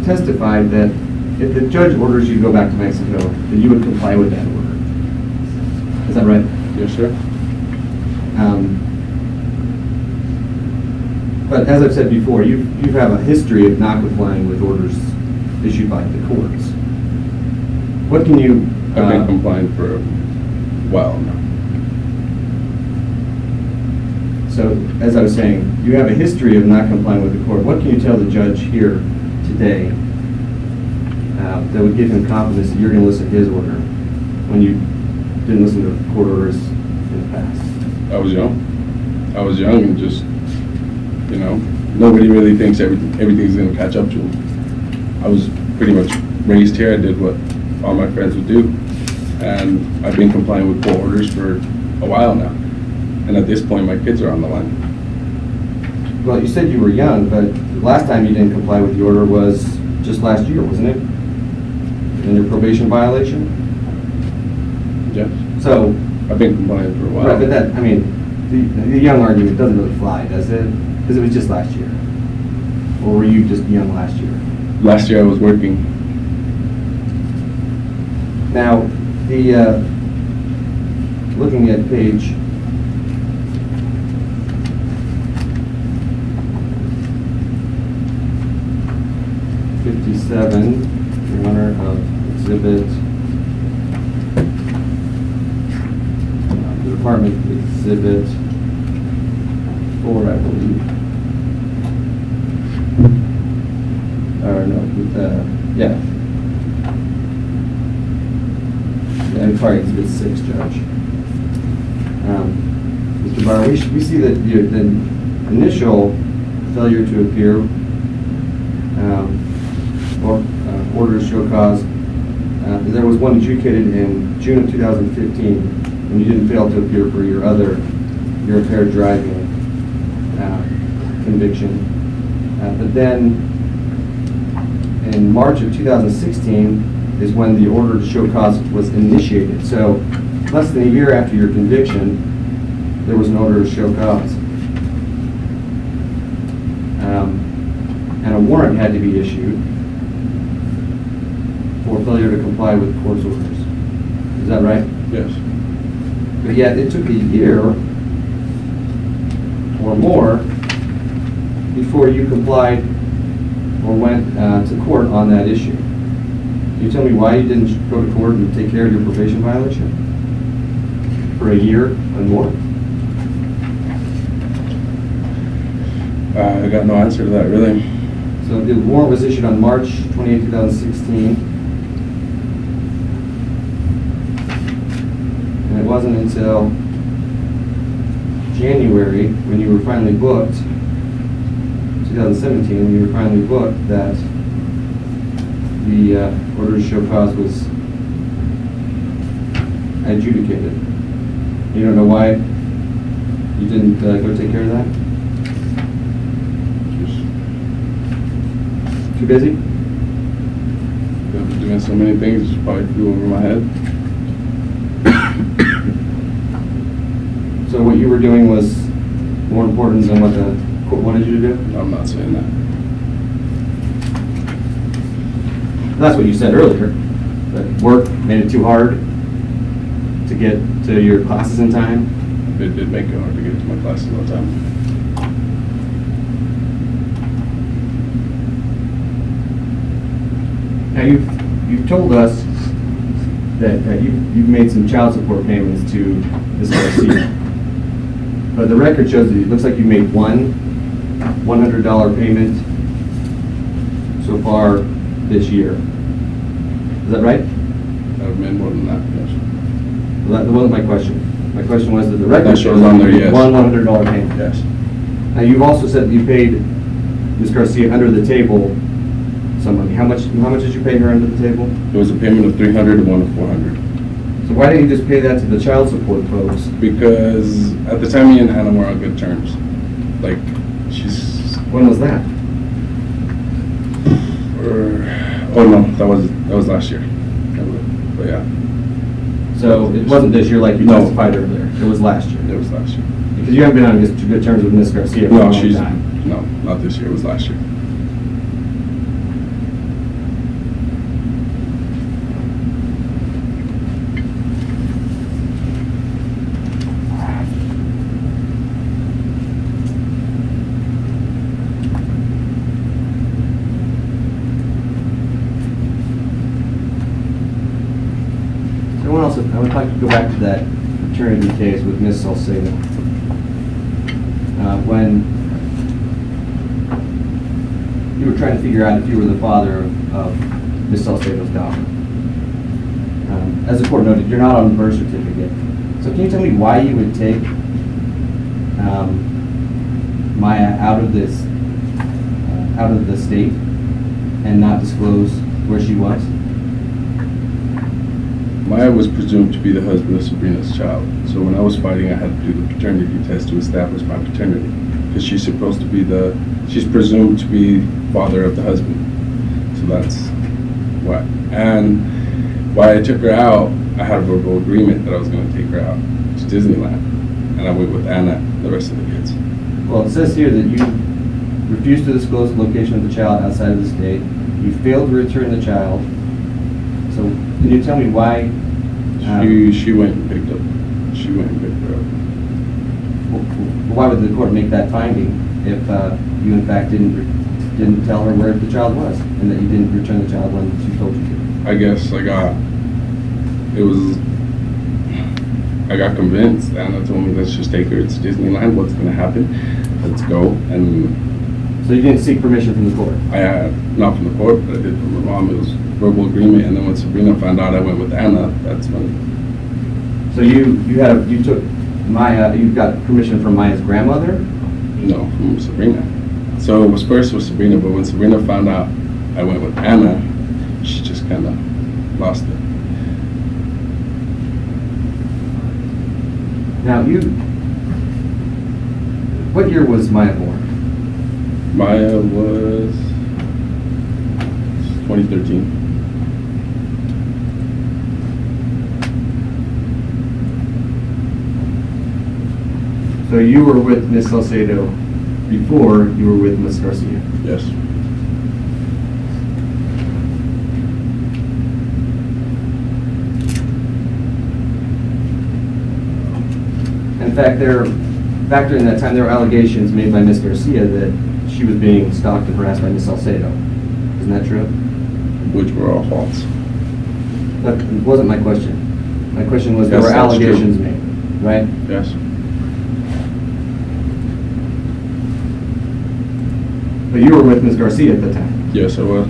testified that if the judge orders you to go back to Mexico, that you would comply with that order. Is that right? Yes, sir. But as I've said before, you have a history of not complying with orders issued by the courts. What can you? I've been compliant for a while now. So, as I was saying, you have a history of not complying with the court. What can you tell the judge here today that would give him confidence that you're going to listen to his order when you didn't listen to court orders in the past? I was young and just, you know, nobody really thinks everything's going to catch up to them. I was pretty much raised here. I did what all my friends would do. And I've been complying with court orders for a while now. And at this point, my kids are on the line. Well, you said you were young, but the last time you didn't comply with the order was just last year, wasn't it? In your probation violation? Yes. So, I've been compliant for a while. right, but that, I mean, the young argument doesn't really fly, does it? Because it was just last year. Or were you just young last year? Last year I was working. Now, looking at page 57, Your Honor, of exhibit, the department exhibit 4, I believe. Or no, yeah. I'm sorry, exhibit 6, Judge. Mr. Barr, we see that the initial failure to appear or orders show cause, there was one adjudicated in June of 2015 when you didn't fail to appear for your impaired driving conviction. But then in March of 2016 is when the order to show cause was initiated. So less than a year after your conviction, there was an order to show cause. And a warrant had to be issued for failure to comply with court's orders. Is that right? Yes. But yet it took a year or more before you complied or went to court on that issue. Can you tell me why you didn't go to court and take care of your probation violation for a year and more? I got no answer to that, really. So the warrant was issued on March 28, 2016. And it wasn't until January, when you were finally booked, 2017, when you were finally booked, that the order to show cause was adjudicated. You don't know why you didn't go take care of that? Too busy? I've been doing so many things, it probably flew over my head. So what you were doing was more important than what the court wanted you to do? I'm not saying that. That's what you said earlier, that work made it too hard to get to your classes in time. It did make it hard to get to my classes all the time. Now you've told us that you've made some child support payments to Ms. Garcia. But the record shows that it looks like you made one $100 payment so far this year. Is that right? I've made more than that, yes. Well, that wasn't my question. My question was that the record That shows shows on that there, you made yes. one $100 payment. Yes. Now, you've also said that you paid Ms. Garcia under the table some money. How much did you pay her under the table? It was a payment of $300 and one of $400. So why didn't you just pay that to the child support folks? Because at the time, me and Hannah were on good terms. Like, she's... When was that? Oh no, that was last year. But yeah, So it wasn't this year like you No. testified earlier. It was last year. it was last year. Because you haven't been on good terms with Ms. Garcia for a No, long she's time. no, not this year. It was last year. I would like to go back to that paternity case with Ms. Salcedo. When you were trying to figure out if you were the father of Ms. Salcedo's daughter. As the court noted, you're not on the birth certificate. So can you tell me why you would take Maya out of the state and not disclose where she was? Maya was presumed to be the husband of Sabrina's child. So when I was fighting, I had to do the paternity test to establish my paternity. Because she's presumed to be father of the husband. So that's why. And why I took her out, I had a verbal agreement that I was going to take her out to Disneyland. And I went with Anna and the rest of the kids. Well, it says here that you refused to disclose the location of the child outside of the state. You failed to return the child. So can you tell me why? She went and picked her up. Why would the court make that finding if you in fact didn't tell her where the child was and that you didn't return the child when she told you to? I guess I got convinced. Anna told me, let's just take her to Disneyland. What's going to happen? Let's go. And so you didn't seek permission from the court? I had, not from the court, but I did from my mom. It was verbal agreement. And then when Sabrina found out I went with Anna, that's when. So you took Maya, you got permission from Maya's grandmother? No, from Sabrina. So it was first with Sabrina, but when Sabrina found out I went with Anna, she just kind of lost it. Now what year was Maya born? Maya was 2013. So you were with Ms. Salcedo before you were with Ms. Garcia? Yes. In fact, back during that time, there were allegations made by Ms. Garcia that she was being stalked and harassed by Ms. Salcedo. isn't that true? which were all false. That wasn't my question. My question was, there Yes, were that's true. allegations made, right? Yes. But you were with Ms. Garcia at the time. Yes, I was.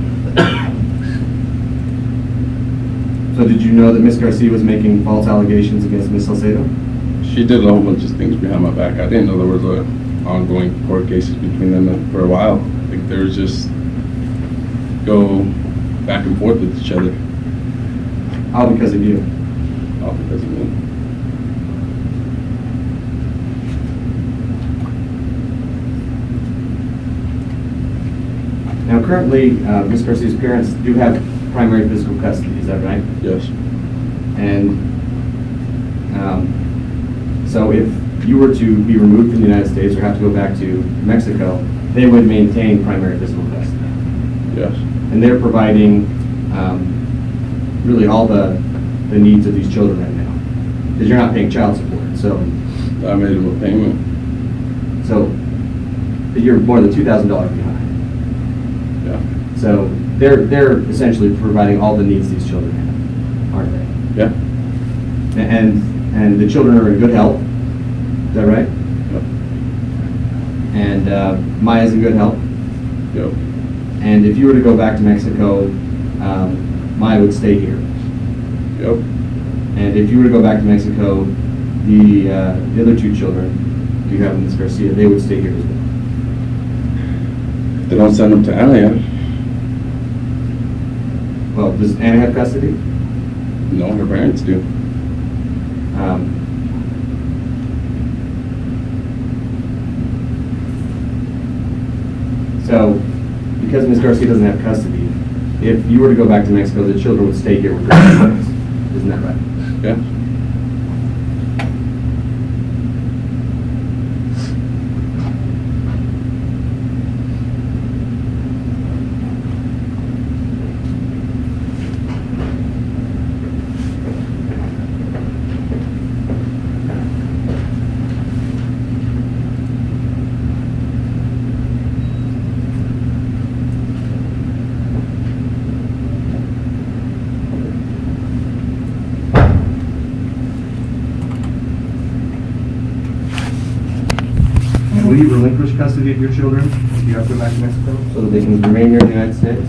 So did you know that Ms. Garcia was making false allegations against Ms. Salcedo? She did a whole bunch of things behind my back. I didn't know there was ongoing court cases between them for a while. I think they were just go back and forth with each other. All because of you. All because of me. Now currently, Ms. Garcia's parents do have primary physical custody, is that right? Yes. And so if you were to be removed from the United States or have to go back to Mexico, they would maintain primary physical custody. Yes. And they're providing really all the needs of these children right now. Because you're not paying child support, so I made him a payment. you're more than $2,000 behind. Yeah. So they're essentially providing all the needs these children have, aren't they? Yeah. And the children are in good health, is that right? Yep. And Maya's in good health. Yep. And if you were to go back to Mexico, Maya would stay here. Yep. And if you were to go back to Mexico, the other two children you have in Ms. Garcia, they would stay here as well. They don't send them to Anna. Well, does Anna have custody? No, her parents do. So, because Ms. Garcia doesn't have custody, if you were to go back to Mexico, the children would stay here with their parents. Isn't that right? Yeah. Will you relinquish custody of your children if you have to go back to Mexico, so that they can remain here in the United States?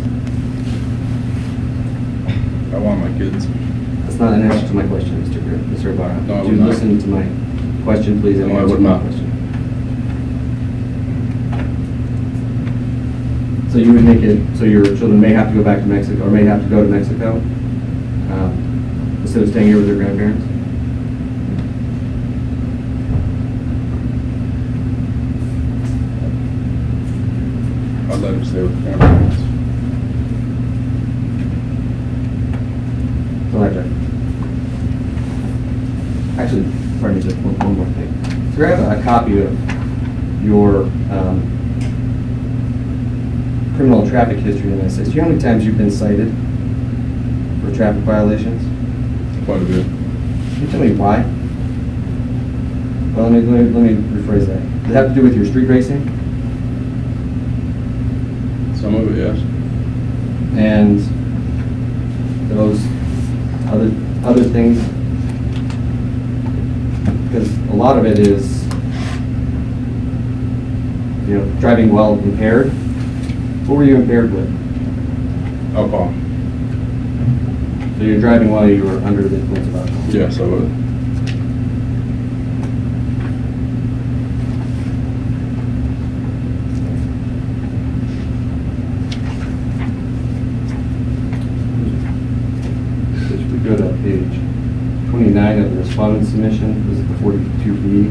I want my kids. That's not an answer to my question, Mr. Ibarra. No, I Would would you not. listen to my question, please, and No, I answer would my not. question? So you would make it, so your children may have to go back to Mexico, or may have to go to Mexico, instead of staying here with their grandparents? I'd let them stay with the parents. Elijah. Actually, pardon me, just one more thing. So I have a copy of your criminal traffic history in the United States. Do you know how many times you've been cited for traffic violations? Quite a bit. Can you tell me why? Well, let me rephrase that. Does it have to do with your street racing? Some of it, yes. And those other things? Because a lot of it is, driving while impaired. What were you impaired with? Alcohol. So you're driving while you were under the influence of alcohol? Yes, I would. If we go to page 29 of the respondent submission, this is the 42B,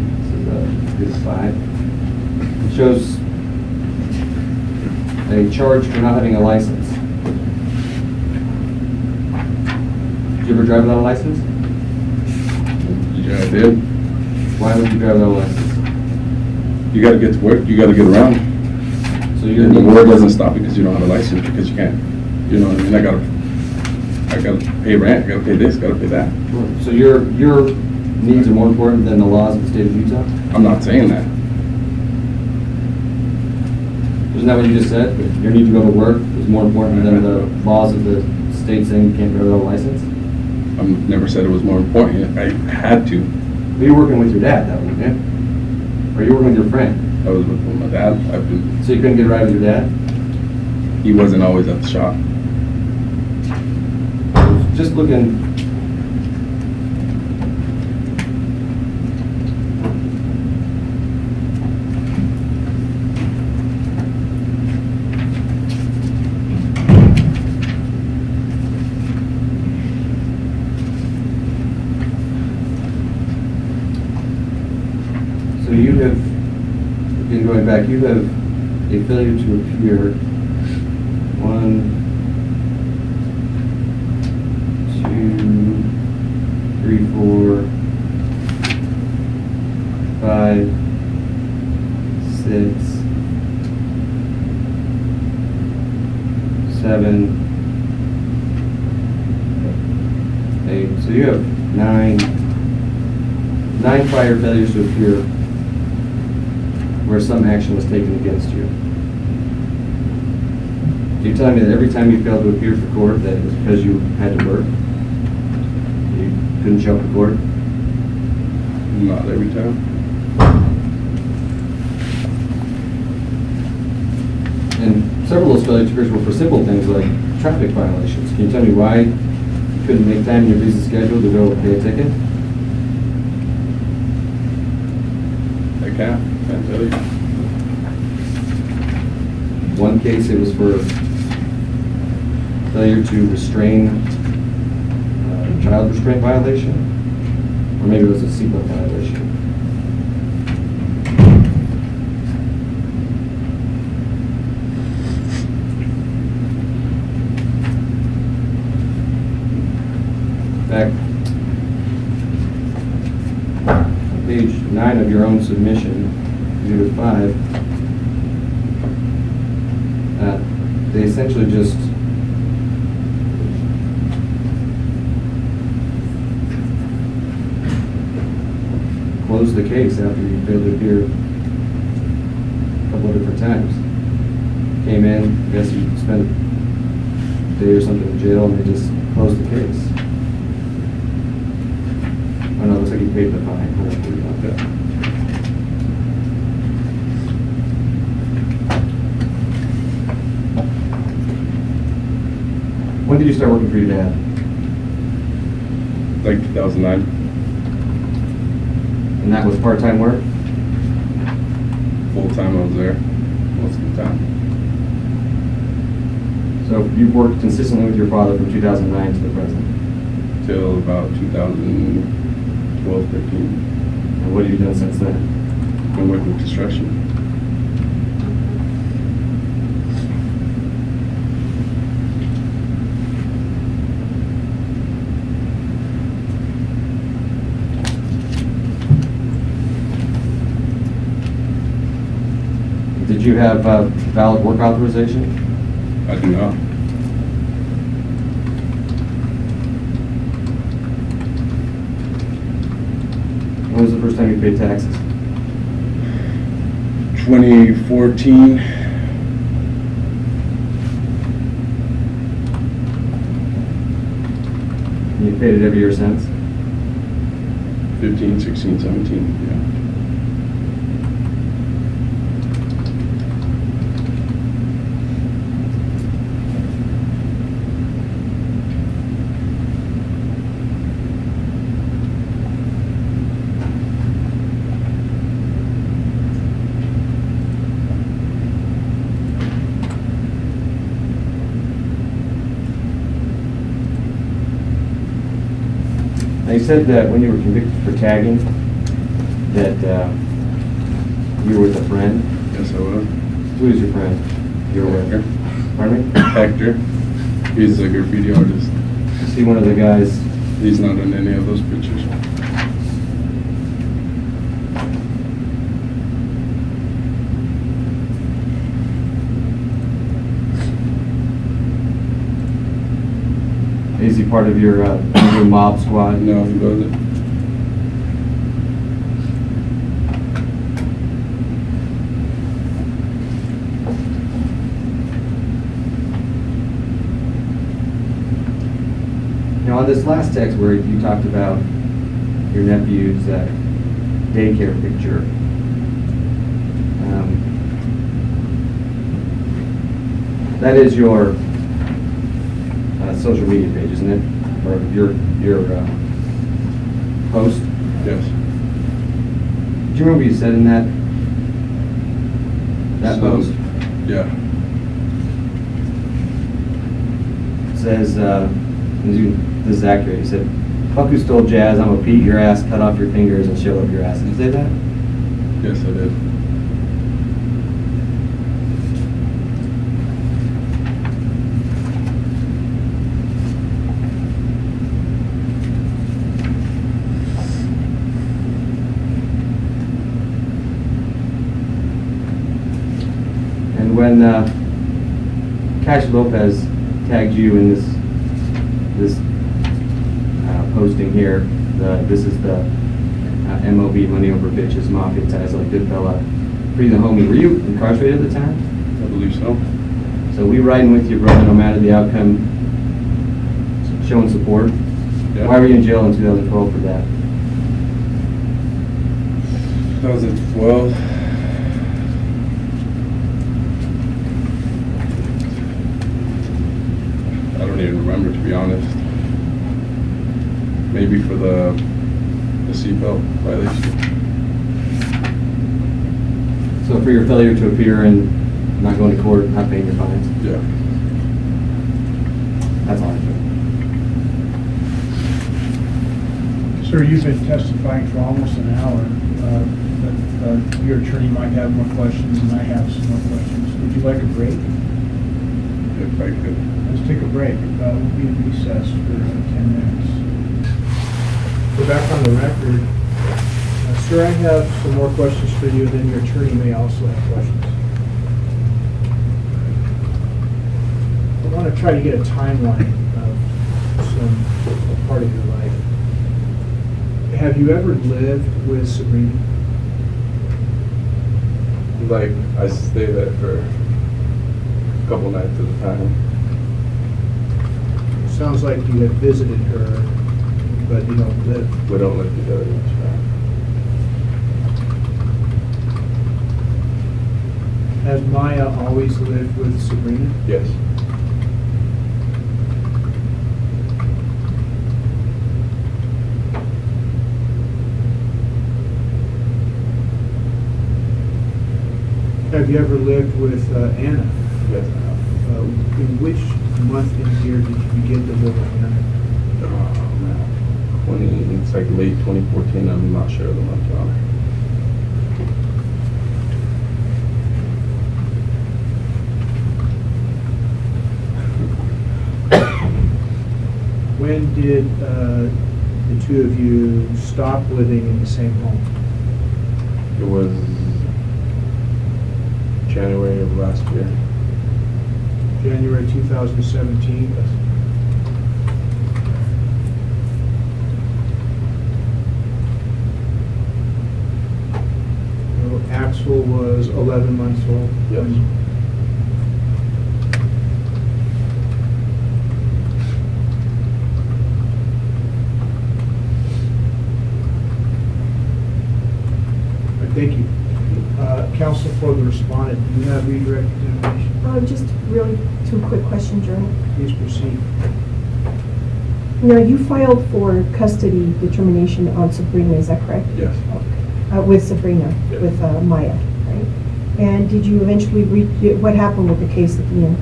this is 5. It shows a charge for not having a license. Did you ever drive without a license? Yeah, I did. Why would you drive without a license? You gotta get to work, you gotta get around. So you're And the world doesn't stop because you don't have a license, because you can't. You know what I mean? I gotta pay rent, I gotta pay this, gotta pay that. So your needs are more important than the laws of the state of Utah? I'm not saying that. Isn't that what you just said? That your need to go to work is more important than the laws of the state saying you can't drive without a license? I never said it was more important. I had to. But you're working with your dad, though, weren't you? Or you working with your friend? I was with my dad. So you couldn't get a ride with your dad? He wasn't always at the shop. Just looking. So you have, again going back, you have a failure to appear. 1, 2, 3, 4, 5, 6, 7, 8. So you have 9 prior failures to appear where some action was taken against you. You're telling me that every time you failed to appear for court, that it was because you had to work? You couldn't show up to court? Not every time. And several of those failure to appear were for simple things like traffic violations. Can you tell me why you couldn't make time in your busy schedule to go pay a ticket? I can't tell you. One case, it was for failure to restrain, child restraint violation, or maybe it was a seatbelt violation. Back on page 9 of your own submission, Exhibit 5, they essentially just closed the case after you failed to appear a couple of different times. Came in, I guess you spent a day or something in jail, and they just closed the case. Oh no, it looks like you paid the fine. Okay. When did you start working for your dad? Like 2009. And that was part-time work? Full time I was there most of the time. So you've worked consistently with your father from 2009 to the present? Till about 2012, 13. And what have you done since then? Been working with construction. Did you have valid work authorization? I do not. When was the first time you paid taxes? 2014. And you paid it every year since? 15, 16, 17, yeah. Now, you said that when you were convicted for tagging, that you were with a friend. Yes, I was. Who is your friend? You were with? Pardon me? Hector. He's a graffiti artist. Is he one of the guys? He's not in any of those pictures. Is he part of your mob squad? No, he wasn't. Now, on this last text where you talked about your nephew's daycare picture, that is your social media page, isn't it? Or your post? Yes. Do you remember what you said in that So, post? Yeah. It says, this is accurate, you said, "Fuck who stole jazz, I'm gonna beat your ass, cut off your fingers, and shove up your ass." Did you say that? Yes, I did. And when Cash Lopez tagged you in this posting here, this is the MOB, money over bitches, mafia ties, like good fella, free the homie. Were you incarcerated at the time? I believe so. So we riding with you, brother, no matter the outcome, showing support. Yeah. Why were you in jail in 2012 for that? 2012. I don't even remember, to be honest. Maybe for the seatbelt violation. So for your failure to appear and not going to court, not paying your fines? Yeah. That's all I think. Sir, you've been testifying for almost an hour, but your attorney might have more questions, and I have some more questions. Would you like a break? If I could. Let's take a break. We'll be in recess for 10 minutes. We're back on the record. Sir, I have some more questions for you, then your attorney may also have questions. I want to try to get a timeline of some part of your life. Have you ever lived with Sabrina? Like, I stayed there for a couple nights at a time. Sounds like you have visited her, but you don't live. We don't live together much time. Has Maya always lived with Sabrina? Yes. Have you ever lived with Anna? Yes, I have. In which month and year did you begin to live with Anna? Oh, man. It's like late 2014. I'm not sure of the month, Your Honor. When did the two of you stop living in the same home? It was January of last year. January 2017? Well, Axel was 11 months old. Yes. Thank you. Counsel for the respondent, do you have redirect examination? Just really two quick questions, Your Honor. Please proceed. Now, you filed for custody determination on Sabrina, is that correct? Yes. With Sabrina, Yes. with Maya, right? And did you eventually what happened with the case at the end?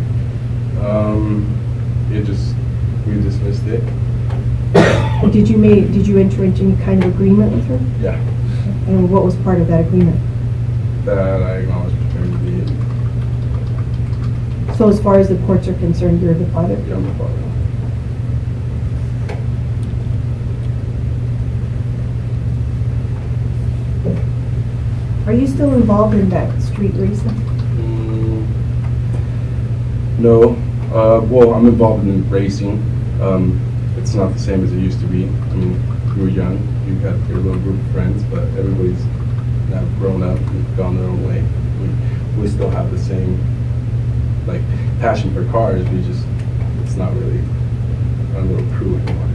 We dismissed it. Did you enter into any kind of agreement with her? Yeah. And what was part of that agreement? That I acknowledge paternity. So as far as the courts are concerned, you're the father? Yeah, I'm the father. Are you still involved in that street racing? No. Well, I'm involved in racing. It's not the same as it used to be. I mean, you were young, you had your little group of friends, but everybody's now grown up and gone their own way. We still have the same, like, passion for cars. It's not really a little crew anymore.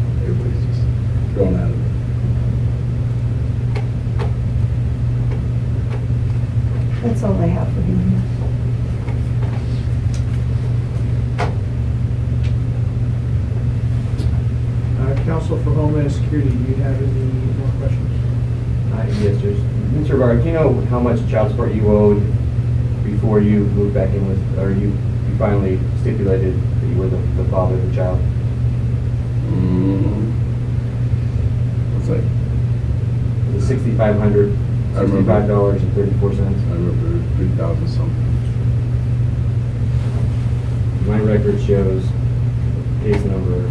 Counsel for Homeland Security, do you have any more questions? Yes, Judge. Mr. Ibarra, do you know how much child support you owed before you moved back in with, or you finally stipulated that you were the father of the child? It's like, It was $6,500, I remember. $65.34. I remember 3,000 something. My record shows case number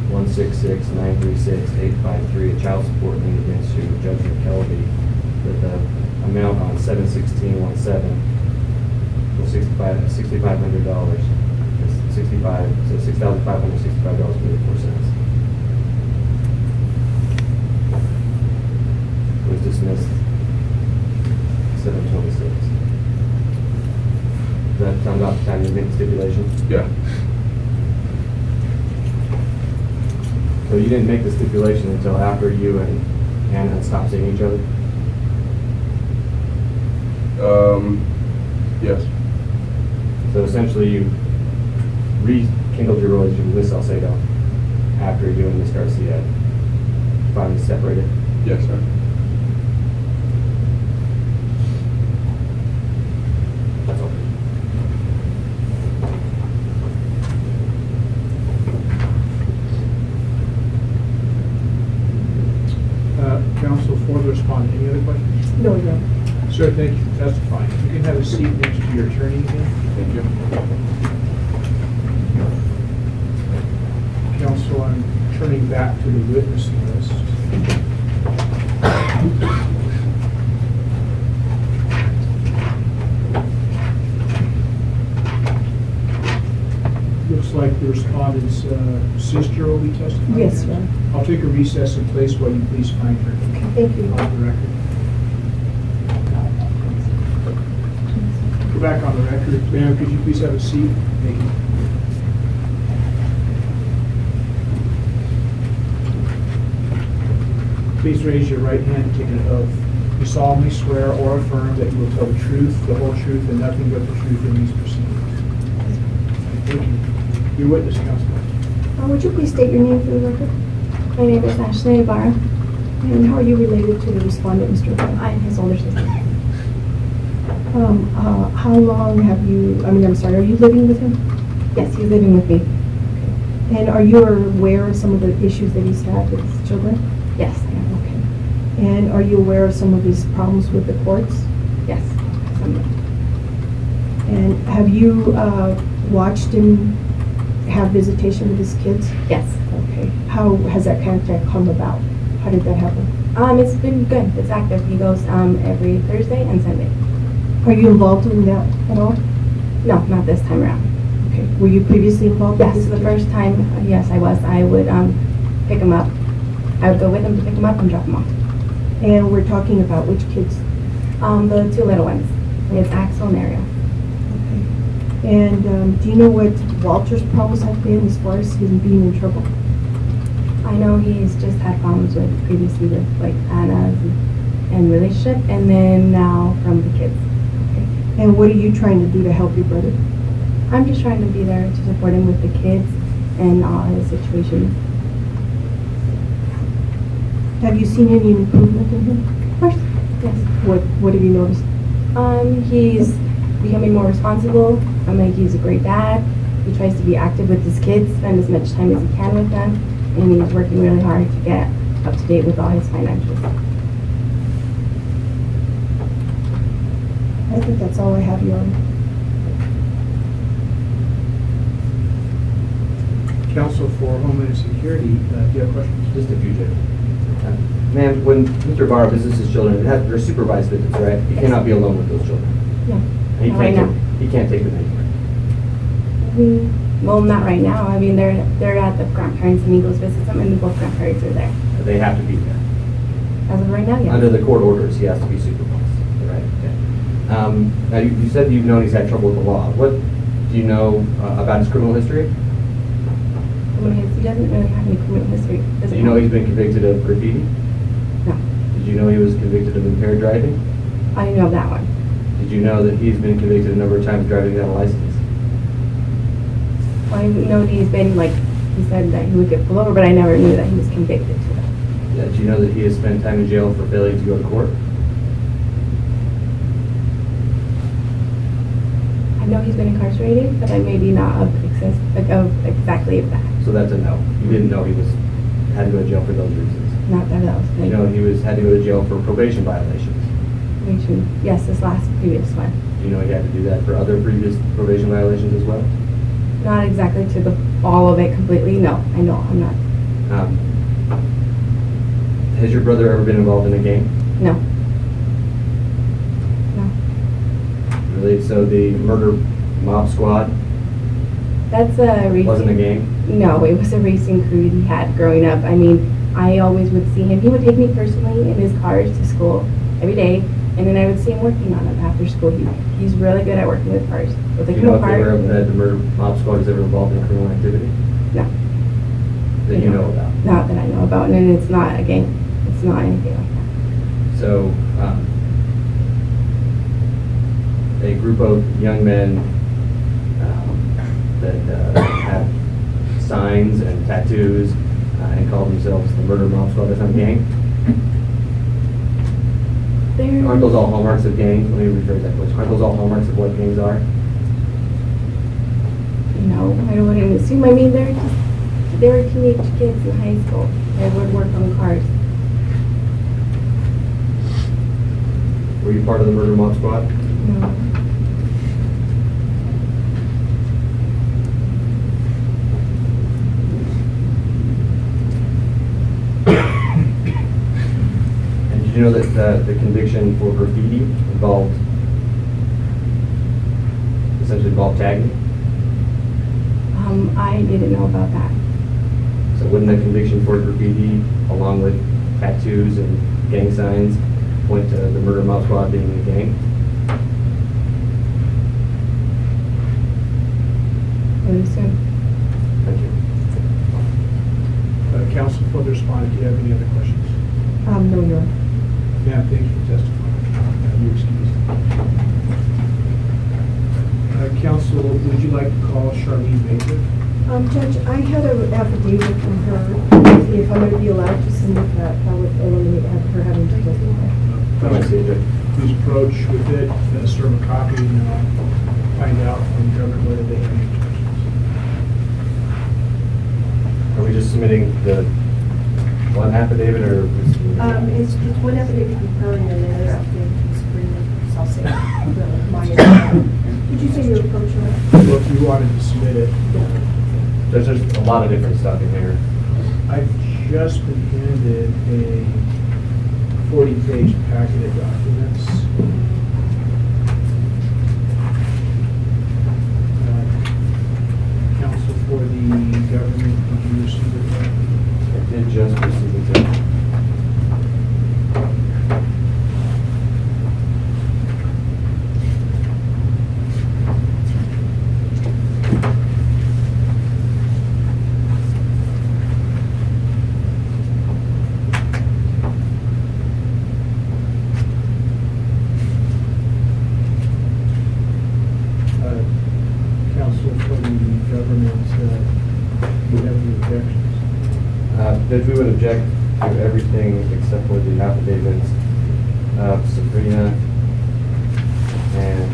166936853, a child support lien against you, Judge McKelvey, with the amount on 7/16/17 was $6,500. It's 65, so $6,565.34. It was dismissed 7/26. Does that sound about the time you made the stipulation? Yeah. So you didn't make the stipulation until after you and Anna stopped seeing each other? Yes. So essentially you rekindled your relationship with Ms. Salcedo after you and Ms. Garcia finally separated? Yes, sir. That's all. Counsel for the respondent, any other questions? No, Your Honor. Sir, thank you for testifying. You can have a seat next to your attorney again. Thank you. Counsel, I'm turning back to the witness list. Looks like the respondent's sister will be testifying. Yes, Your Honor. I'll take a recess in place while you please find her Okay, thank you. on the record. Go back on the record. Ma'am, could you please have a seat? Thank you. Please raise your right hand and take an oath. You solemnly swear or affirm that you will tell the truth, the whole truth, and nothing but the truth in these proceedings. Thank you. Your witness, counsel. Would you please state your name for the record? My name is Ashley Ibarra. And how are you related to the respondent, Mr. Ibarra? I'm his older sister. How long have you, are you living with him? Yes, he's living with me. And are you aware of some of the issues that he's had with his children? Yes, I am. Okay. And are you aware of some of his problems with the courts? Yes. And have you watched him have visitation with his kids? Yes. Okay. How has that contact come about? How did that happen? It's been good. It's active. He goes every Thursday and Sunday. Are you involved in that at all? No, not this time around. Okay. Were you previously involved? Yes, with the this first time, yes, I was. I would pick him up. I would go with him to pick him up and drop him off. And we're talking about which kids? The two little ones. It's Axel and Ariel. Okay. And do you know what Walter's problems have been as far as him being in trouble? I know he's just had problems with previously with like Anna and relationship, and then now from the kids. And what are you trying to do to help your brother? I'm just trying to be there to support him with the kids and all his situations. Have you seen any improvement in him? Of course, yes. What have you noticed? He's becoming more responsible. He's a great dad. He tries to be active with his kids, spend as much time as he can with them, and he's working really hard to get up to date with all his financials. I think that's all I have, Your Honor. Counsel for Homeland Security, do you have questions? Just a few, Judge. Ma'am, when Mr. Ibarra visits his children, they're supervised visits, right? He cannot be alone with those children. No, And he not right can't now. He can't take them anywhere. Well, not right now. They're at the grandparents, and he goes visits them, and both grandparents are there. They have to be there. As of right now, yes. Under the court orders, he has to be supervised, right? Okay. Now, you said you've known he's had trouble with the law. What do you know about his criminal history? He doesn't really have any criminal history. Do you know he's been convicted of graffiti? No, Did you know he was convicted of impaired driving? I didn't know that one. Did you know that he's been convicted a number of times driving without a license? I know that he's been like he said that he would get pulled over, but I never knew that he was convicted to that. Yeah, do you know that he has spent time in jail for failing to go to court? I know he's been incarcerated, but I maybe not of exactly of that. So that's a no. You didn't know he had to go to jail for those reasons. Not that else. You know he had to go to jail for probation violations. Yes, this previous one. Do you know he had to do that for other previous probation violations as well? Not exactly to all of it completely. No, I know I'm not. Has your brother ever been involved in a gang? No. No. Really? So the murder mob squad That's a racing. wasn't a gang? No, it was a racing crew he had growing up. I mean, I always would see him. He would take me personally in his cars to school every day, and then I would see him working on them after school. He's really good at working with cars. But Do you know if the murder mob squad is ever involved in criminal activity No, that you know about? not that I know about, and it's not a gang. It's not anything like that. So, a group of young men that have signs and tattoos and call themselves the murder mob squad, that's not a gang? Aren't those all hallmarks of gangs? Let me rephrase that question. Aren't those all hallmarks of what gangs are? No, I wouldn't assume. I mean, they were teenage kids in high school. They would work on cars. Were you part of the murder mob squad? No. And did you know that the conviction for graffiti essentially involved tagging? I didn't know about that. So wouldn't the conviction for graffiti, along with tattoos and gang signs, point to the murder mob squad being a gang? I would assume. Thank you. Counsel, before they respond, do you have any other questions? No, Your Honor. Ma'am, thank you for testifying. You're excused. Counsel, would you like to call Charlene Baker? Judge, I had an affidavit from her. If I'm going to be allowed to submit that, I would eliminate her having to testify. I see it. Please approach with it, serve a copy, and find out from the government whether they have any objections. Are we just submitting the one affidavit, or? It's one affidavit from her and another affidavit from Sabrina. So I'll say my. Did you say you were approaching her? Well, if you wanted to submit it, There's a lot of different stuff in here. I've just been handed a 40-page packet of documents. Counsel for the government, did you receive it? I did just receive it. Counsel for the government, do you have any objections? Judge, we would object to everything except for the affidavits of Sabrina and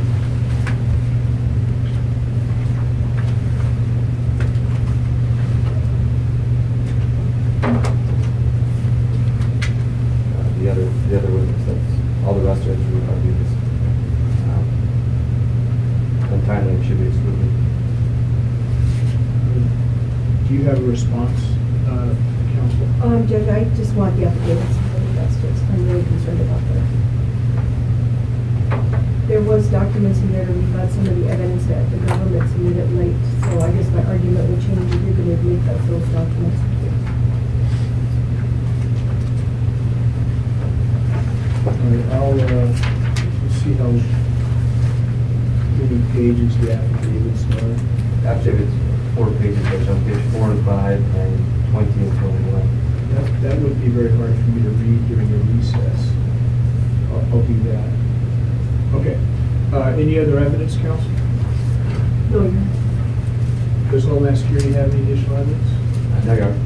the other witness. That's all the rest of it. We would argue is untimely and should be excluded. Do you have a response, counsel? Judge, I just want the affidavits from the justice. I'm really concerned about that. There was documents in there to rebut some of the evidence that the government submitted late, so I guess my argument would change if you're going to make up those documents. All right, I'll see how many pages the affidavits are. Affidavits, 4 pages, Judge, on page 4 and 5 and 20 and 21. That would be very hard for me to read during a recess. I'll do that. Okay. Any other evidence, counsel? No, Your Honor. Does Homeland Security have any additional evidence? No, Your Honor.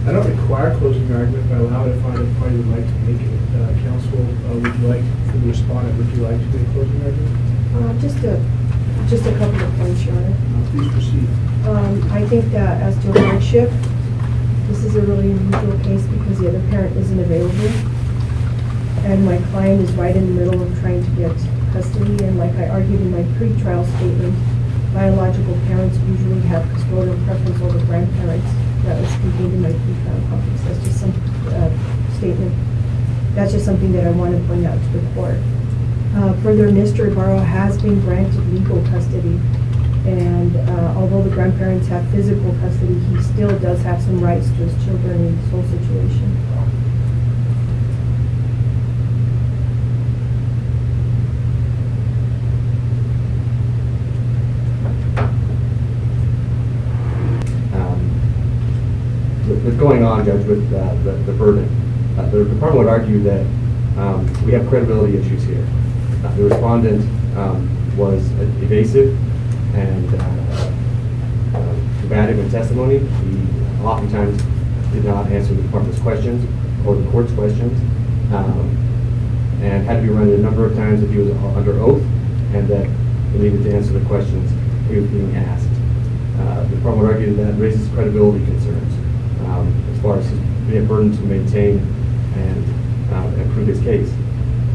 I don't require closing argument, but allow it if either party would like to make it. Counsel, would you like, for the respondent, would you like to make a closing argument? Just a couple of points, Your Honor. Please proceed. I think that as to hardship, this is a really unusual case because the other parent isn't available. And my client is right in the middle of trying to get custody, and like I argued in my pretrial statement, biological parents usually have custodial preference over grandparents. That was contained in my pretrial conference. That's just some statement. That's just something that I want to point out to the court. Further, Mr. Ibarra has been granted legal custody, and although the grandparents have physical custody, he still does have some rights to his children in this whole situation. What's going on, Judge, with the burden? The department would argue that we have credibility issues here. The respondent was evasive and combative in testimony. He oftentimes did not answer the department's questions or the court's questions, and had to be reminded a number of times that he was under oath and that he needed to answer the questions he was being asked. The department would argue that raises credibility concerns as far as being a burden to maintain and prove his case.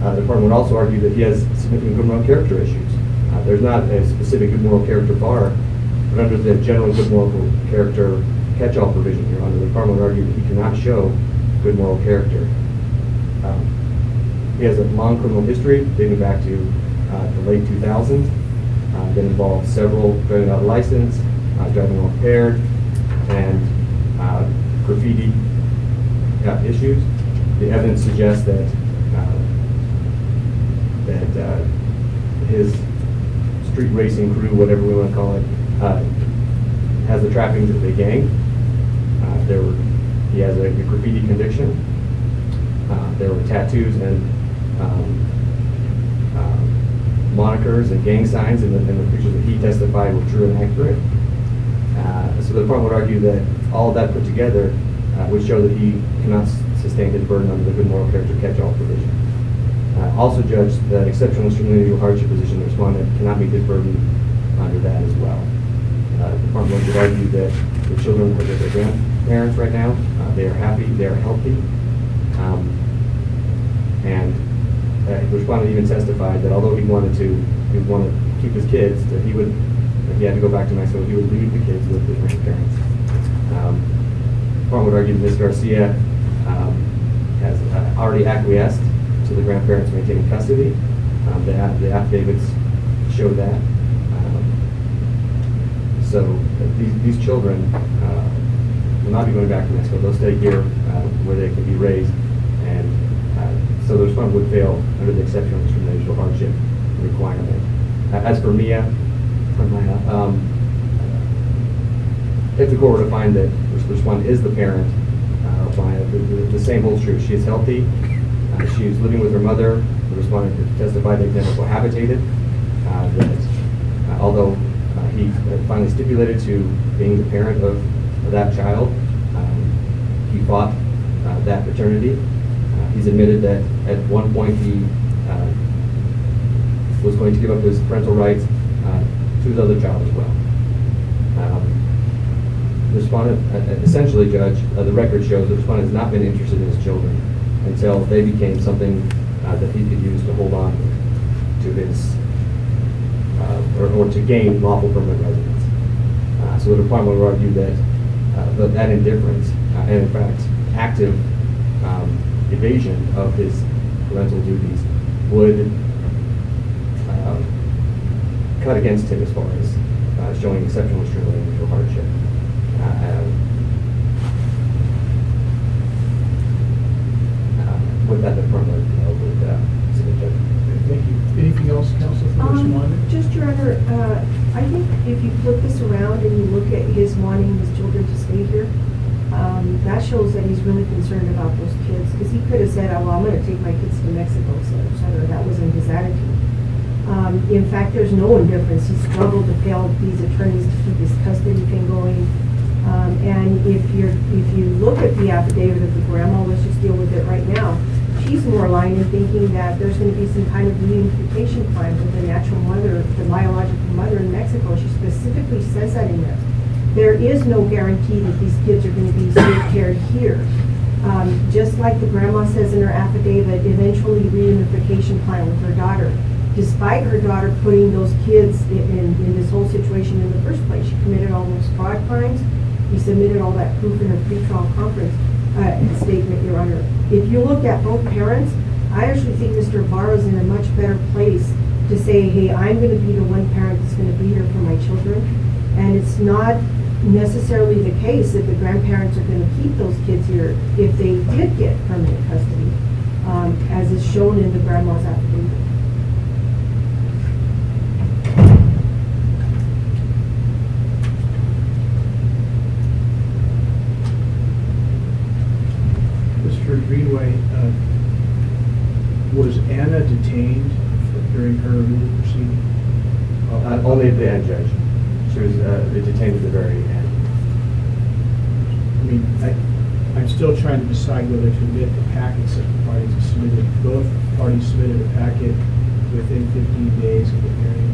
The department would also argue that he has significant good moral character issues. There's not a specific good moral character bar, but under the general good moral character catch-all provision here, under the department would argue that he cannot show good moral character. He has a long criminal history dating back to the late 2000s. That involved several driving without a license, driving while impaired, and graffiti issues. The evidence suggests that his street racing crew, whatever we want to call it, has the trappings of a gang. He has a graffiti conviction. There were tattoos and monikers and gang signs, and the pictures that he testified were true and accurate. So the department would argue that all of that put together would show that he cannot sustain his burden under the good moral character catch-all provision. Also, Judge, the exceptional extremely unusual hardship position, the respondent cannot meet his burden under that as well. The department would argue that the children are with their grandparents right now. They are happy, they are healthy, and the respondent even testified that although he wanted to keep his kids, that he would, if he had to go back to Mexico, he would leave the kids with his grandparents. The department would argue that Ms. Garcia has already acquiesced to the grandparents maintaining custody. The affidavits show that. So these children will not be going back to Mexico. They'll stay here where they can be raised, and so the respondent would fail under the exceptional extremely unusual hardship requirement. As for Mia, if the court were to find that the respondent is the parent, the same holds true. She is healthy. She is living with her mother. The respondent testified they've never cohabitated. That although he finally stipulated to being the parent of that child, he fought that paternity. He's admitted that at one point he was going to give up his parental rights to his other child as well. The respondent, essentially, Judge, the record shows the respondent has not been interested in his children until they became something that he could use to hold on to his, or to gain lawful permanent residence. So the department would argue that that indifference, and in fact, active evasion of his parental duties would cut against him as far as showing exceptional extremely unusual hardship. With that, the department would submit judgment. Thank you. Anything else, counsel, for the respondent? Just, Your Honor, I think if you flip this around and you look at his wanting his children to stay here, that shows that he's really concerned about those kids, because he could have said, oh, well, I'm going to take my kids to Mexico, et cetera. That wasn't his attitude. In fact, there's no indifference. He struggled to pay all these attorneys to keep his custody thing going. And if you look at the affidavit of the grandma, let's just deal with it right now. She's more aligned in thinking that there's going to be some kind of reunification plan with the natural mother, the biological mother in Mexico. She specifically says that in there. There is no guarantee that these kids are going to be safe cared here. Just like the grandma says in her affidavit, eventually reunification plan with her daughter. Despite her daughter putting those kids in this whole situation in the first place, she committed all those fraud crimes. We submitted all that proof in her pretrial conference statement, Your Honor. If you look at both parents, I actually think Mr. Ibarra is in a much better place to say, hey, I'm going to be the one parent that's going to be here for my children. And it's not necessarily the case that the grandparents are going to keep those kids here if they did get permanent custody, as is shown in the grandma's affidavit. Mr. Greenway, was Anna detained during her removal proceeding? Only at the end, Judge. She was detained at the very end. I mean, I'm still trying to decide whether to admit the packets that the parties have submitted. Both parties submitted a packet within 15 days of the hearing.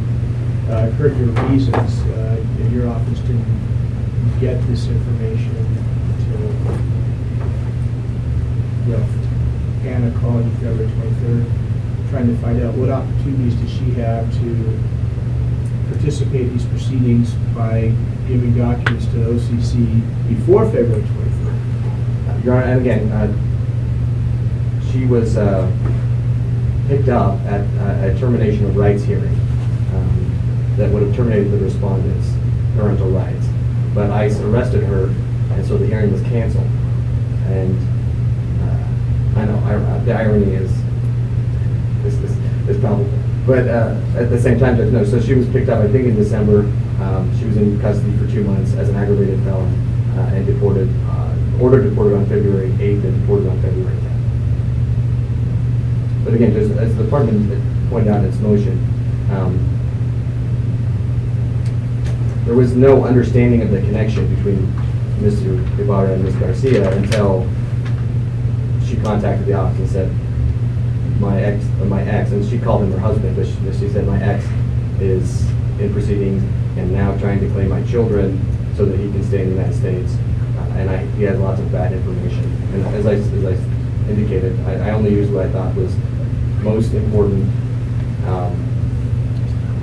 I've heard your reasons that your office didn't get this information until, well, Anna called you February 23rd, trying to find out what opportunities does she have to participate in these proceedings by giving documents to OCC before February 23rd. Your Honor, and again, she was picked up at a termination of rights hearing that would have terminated the respondent's parental rights. But ICE arrested her, and so the hearing was canceled. And I know the irony is palpable. But at the same time, Judge, no. So she was picked up, I think, in December. She was in custody for 2 months as an aggravated felon and deported. Ordered deported on February 8th and deported on February 10th. But again, just as the department pointed out in its motion, there was no understanding of the connection between Mr. Ibarra and Ms. Garcia until she contacted the office and said, my ex, and she called him her husband, but she said, my ex is in proceedings and now trying to claim my children so that he can stay in the United States. And he has lots of bad information. And as I indicated, I only used what I thought was most important,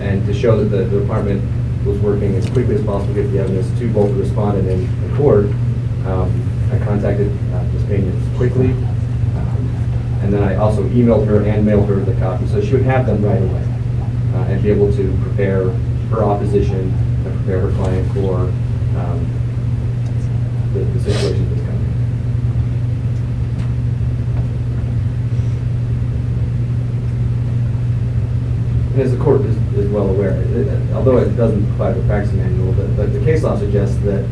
and to show that the department was working as quickly as possible to get the evidence to both the respondent and the court. I contacted Ms. Pena quickly, and then I also emailed her and mailed her the copy, so she would have them right away and be able to prepare her opposition and prepare her client for the situation that's coming. And as the court is well aware, although it doesn't provide a practice manual, the case law suggests that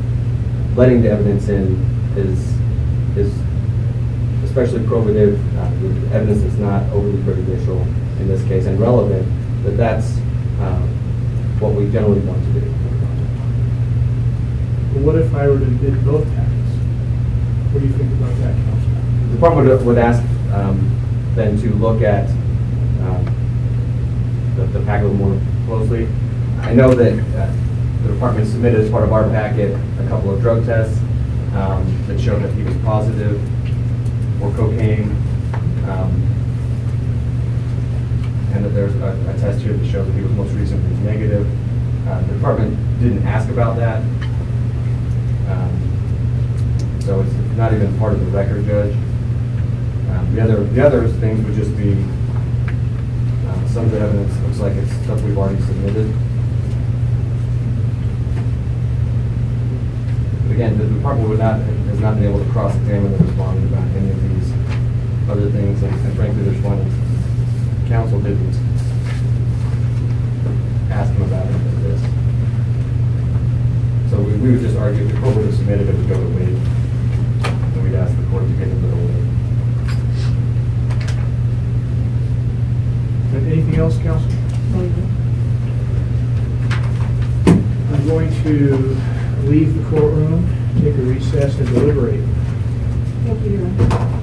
letting the evidence in is especially probative, evidence that's not overly prejudicial in this case and relevant, that's what we generally want to do. Well, what if I were to admit both packets? What do you think about that, Counsel? The department would ask then to look at the packet a little more closely. I know that the department submitted as part of our packet a couple of drug tests that showed that he was positive for cocaine, and that there's a test here that shows that he was most recently negative. The department didn't ask about that. So it's not even part of the record, Judge. The other things would just be some of the evidence looks like it's stuff we've already submitted. But again, the department has not been able to cross-examine the respondent about any of these other things, and frankly, the respondent counsel didn't ask him about any of this. So we would just argue if the court would have submitted it, would go to waive. And we'd ask the court to get a little waive. Anything else, Counsel? I'm going to leave the courtroom take a recess and deliberate. Thank you, Your Honor.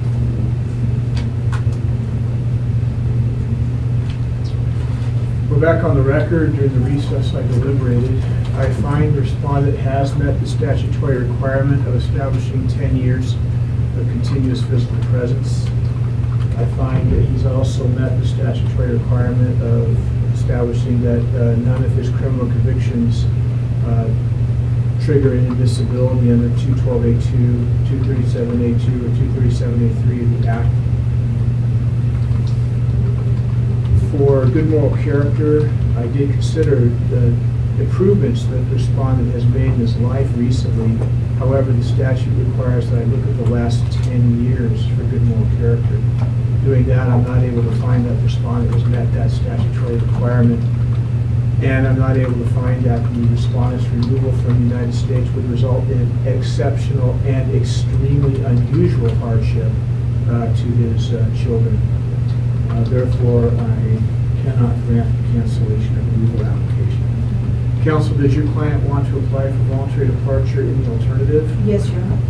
We're back on the record. During the recess, I deliberated. I find the respondent has met the statutory requirement of establishing 10 years of continuous physical presence. I find that he's also met the statutory requirement of establishing that none of his criminal convictions trigger an disability under 212A2, 237A2, or 237A3 of the Act. For good moral character, I did consider the improvements that the respondent has made in his life recently. However, the statute requires that I look at the last 10 years for good moral character. Doing that, I'm not able to find that the respondent has met that statutory requirement. And I'm not able to find that the respondent's removal from the United States would result in exceptional and extremely unusual hardship to his children. Therefore, I cannot grant the cancellation of the removal application. Counsel, does your client want to apply for voluntary departure in the alternative? Yes, Your Honor.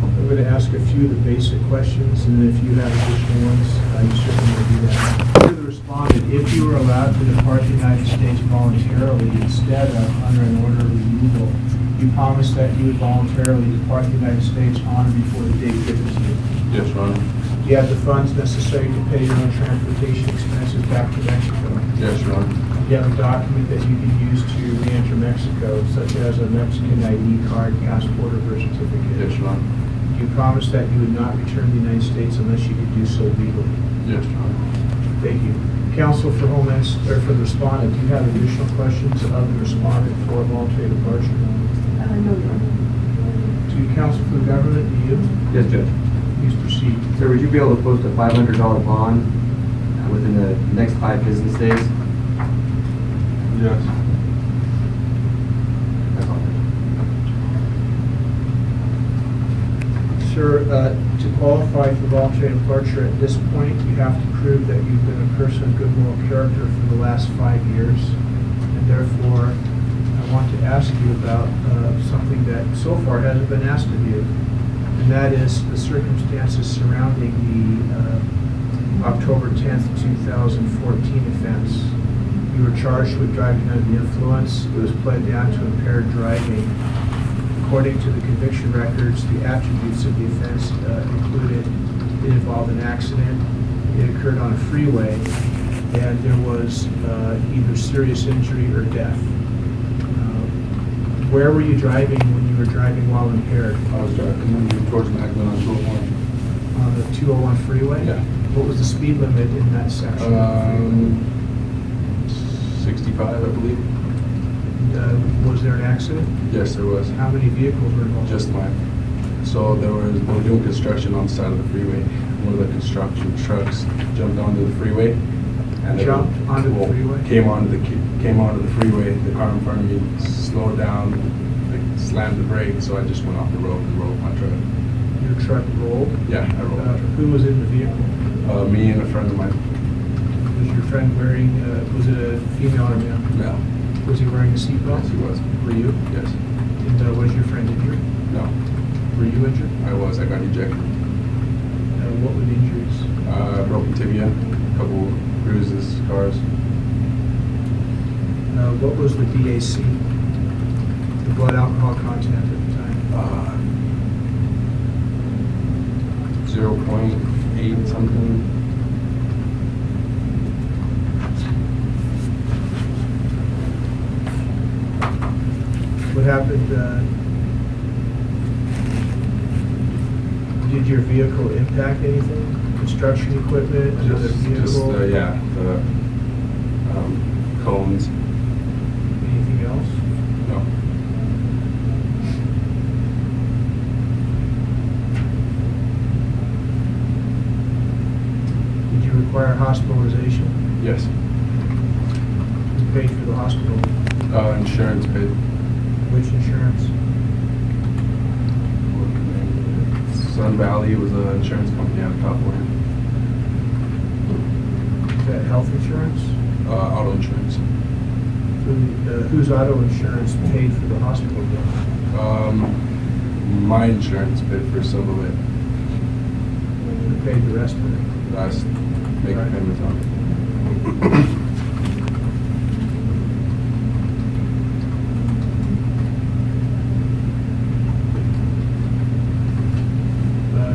I'm going to ask a few of the basic questions, and then if you have additional ones, you certainly will do that. To the respondent, if you were allowed to depart the United States voluntarily instead of under an order of removal, you promise that you would voluntarily depart the United States on or before the date given to you? Yes, Your Honor. Do you have the funds necessary to pay your own transportation expenses back to Mexico? Yes, Your Honor. Do you have a document that you can use to re-enter Mexico, such as a Mexican ID card, passport, or birth certificate? Yes, Your Honor. Do you promise that you would not return to the United States unless you could do so legally? Yes, Your Honor. Thank you. Counsel for Homeland, or for the respondent, do you have additional questions of the respondent for voluntary departure? No, Your Honor. To counsel for the government, do you? Yes, Judge. Please proceed. Sir, would you be able to post a $500 bond within the next 5 business days? Yes. That's all. Sir, to qualify for voluntary departure at this point, you have to prove that you've been a person of good moral character for the last 5 years. And therefore, I want to ask you about something that so far hasn't been asked of you. And that is the circumstances surrounding the October 10th, 2014 offense. You were charged with driving under the influence. It was pled down to impaired driving. According to the conviction records, the attributes of the offense included it involved an accident, it occurred on a freeway, and there was either serious injury or death. Where were you driving when you were driving while impaired? I was driving towards Magdalen on 201. On the 201 freeway? Yeah. What was the speed limit in that section of the freeway? 65, I believe. Was there an accident? Yes, there was. How many vehicles were involved? Just mine. So they were doing construction on the side of the freeway. One of the construction trucks jumped onto the freeway. And Jumped onto the freeway? Came onto the freeway. The car in front of me slowed down, like, slammed the brake, so I just went off the road and rolled my truck. Your truck rolled? Yeah, I rolled my truck. Who was in the vehicle? Me and a friend of mine. Was your friend wearing, was it a female or male? No. Was he wearing a seatbelt? Yes, he was. Were you? Yes. And was your friend injured? No. Were you injured? I was. I got ejected. What were the injuries? Broken tibia, a couple bruises, scars. What was the BAC? The blood alcohol content at the time? 0.8 something. What happened, did your vehicle impact anything? Construction equipment, another vehicle? Yeah, the cones. Anything else? No. Did you require hospitalization? Yes. Who paid for the hospital? Insurance paid. Which insurance? Sun Valley was an insurance company out of California. Is that health insurance? Auto insurance. Whose auto insurance paid for the hospital bill? My insurance paid for some of it. You paid the rest of it. Last make Right. payments on it.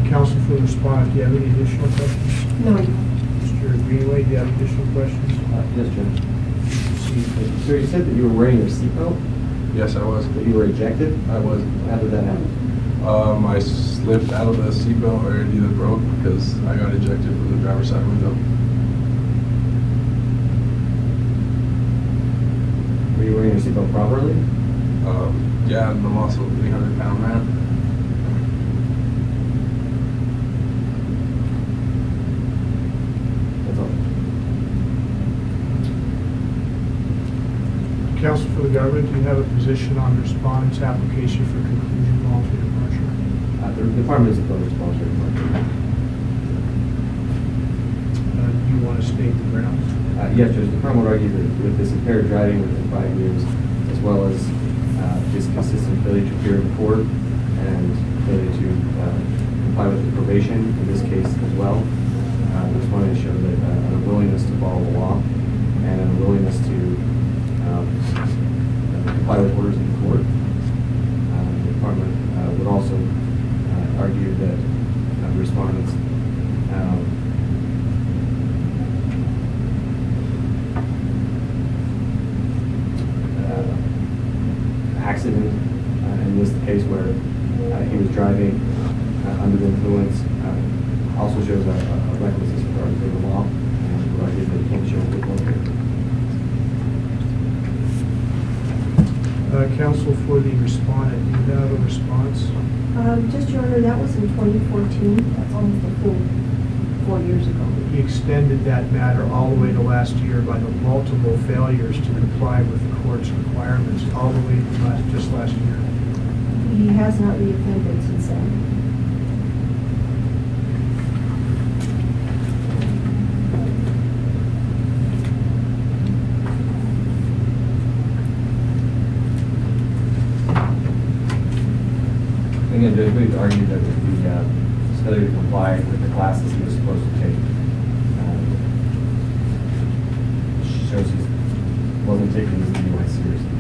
Counsel for the respondent, do you have any additional questions? No. Mr. Greenway, do you have additional questions? Yes, Judge. Sir, you said that you were wearing your seatbelt, Yes, I was. but you were ejected? I was. How did that happen? I slipped out of the seatbelt, or it either broke because I got ejected from the driver's side window. Were you wearing your seatbelt properly? Yeah, the muscle 300-pound man. That's all. Counsel for the government, do you have a position on the respondent's application for conclusion voluntary departure? The department is opposed to voluntary departure. Do you want to state the grounds? Yes, Judge, the department would argue that with this impaired driving within 5 years, as well as his consistent failure to appear in court and failure to comply with the probation in this case as well, we just wanted to show that an unwillingness to follow the law and an unwillingness to comply with orders in the court. The department would also argue that respondents accident in this case where he was driving under the influence also shows a recklessness regarding the law, and would argue that he can't show a good motive. Counsel for the respondent, do you have a response? Just, Your Honor, that was in 2014. That's almost a full 4 years ago. He extended that matter all the way to last year by the multiple failures to comply with the court's requirements, all the way to just last year. He has not reoffended since then. Again, Judge, we would argue that with the failure to comply with the classes he was supposed to take, shows he wasn't taking his DUI seriously.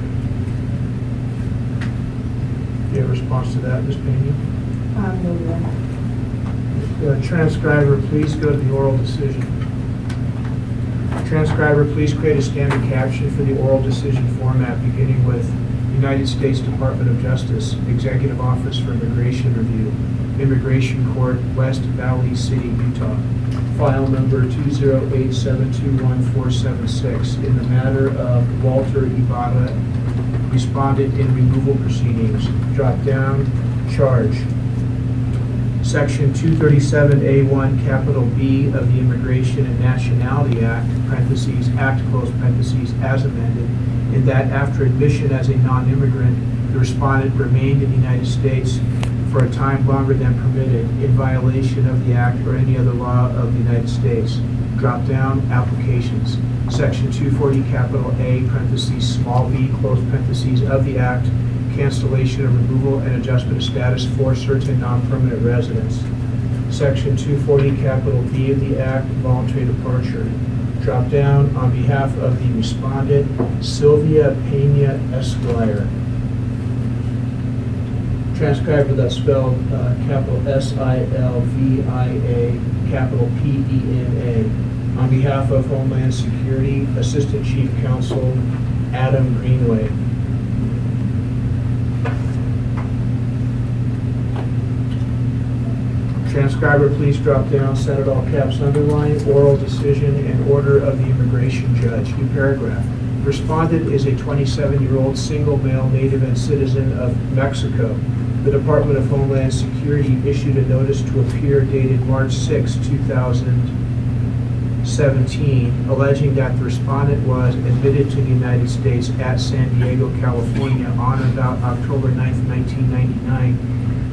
Do you have a response to that, Ms. Pena? No, Your Honor. Transcriber, please go to the oral decision. Transcriber, please create a standard caption for the oral decision format, beginning with United States Department of Justice, Executive Office for Immigration Review, Immigration Court, West Valley City, Utah. File number 208721476 in the matter of Walter Ibarra, respondent in removal proceedings. Drop down, charge. Section 237A1, capital B of the Immigration and Nationality Act, parentheses, Act, close parentheses, as amended, in that after admission as a non-immigrant, the respondent remained in the United States for a time longer than permitted in violation of the Act or any other law of the United States. Drop down, applications. Section 240, capital A, parentheses, small b, close parentheses, of the Act, cancellation of removal and adjustment of status for certain non-permanent residents. Section 240, capital B of the Act, voluntary departure. Drop down, on behalf of the respondent, Sylvia Pena Esquire. Transcriber, that's spelled capital S-I-L-V-I-A, capital P-E-N-A. On behalf of Homeland Security, Assistant Chief Counsel Adam Greenway. Transcriber, please drop down, set it all caps, underline, oral decision and order of the immigration judge. New paragraph. Respondent is a 27-year-old single male native and citizen of Mexico. The Department of Homeland Security issued a notice to appear dated March 6, 2017, alleging that the respondent was admitted to the United States at San Diego, California on or about October 9, 1999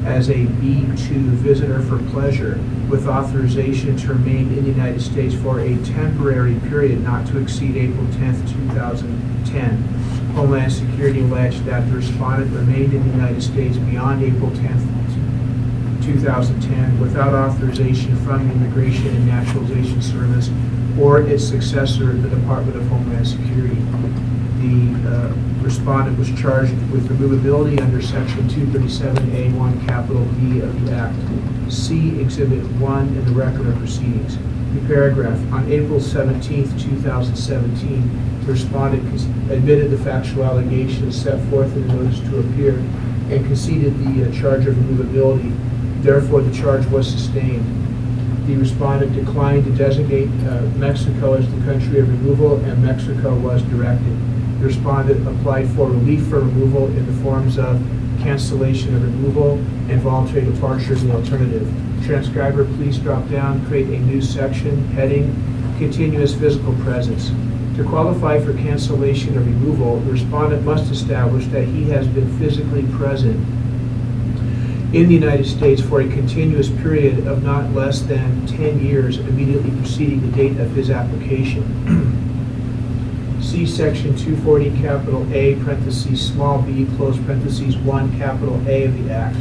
as a B-2 visitor for pleasure with authorization to remain in the United States for a temporary period not to exceed April 10, 2010. Homeland Security alleged that the respondent remained in the United States beyond April 10th, 2010 without authorization from the Immigration and Naturalization Service or its successor, the Department of Homeland Security. The respondent was charged with removability under Section 237A1, capital B of the Act. See Exhibit 1 in the record of proceedings. The paragraph, on April 17th, 2017, the respondent admitted the factual allegations set forth in the notice to appear and conceded the charge of removability. Therefore, the charge was sustained. The respondent declined to designate Mexico as the country of removal, and Mexico was directed. The respondent applied for relief for removal in the forms of cancellation of removal and voluntary departure as the alternative. Transcriber, please drop down, create a new section, heading, continuous physical presence. To qualify for cancellation of removal, the respondent must establish that he has been physically present in the United States for a continuous period of not less than 10 years immediately preceding the date of his application. See Section 240, capital A, parentheses, small b, close parentheses, 1, capital A of the Act.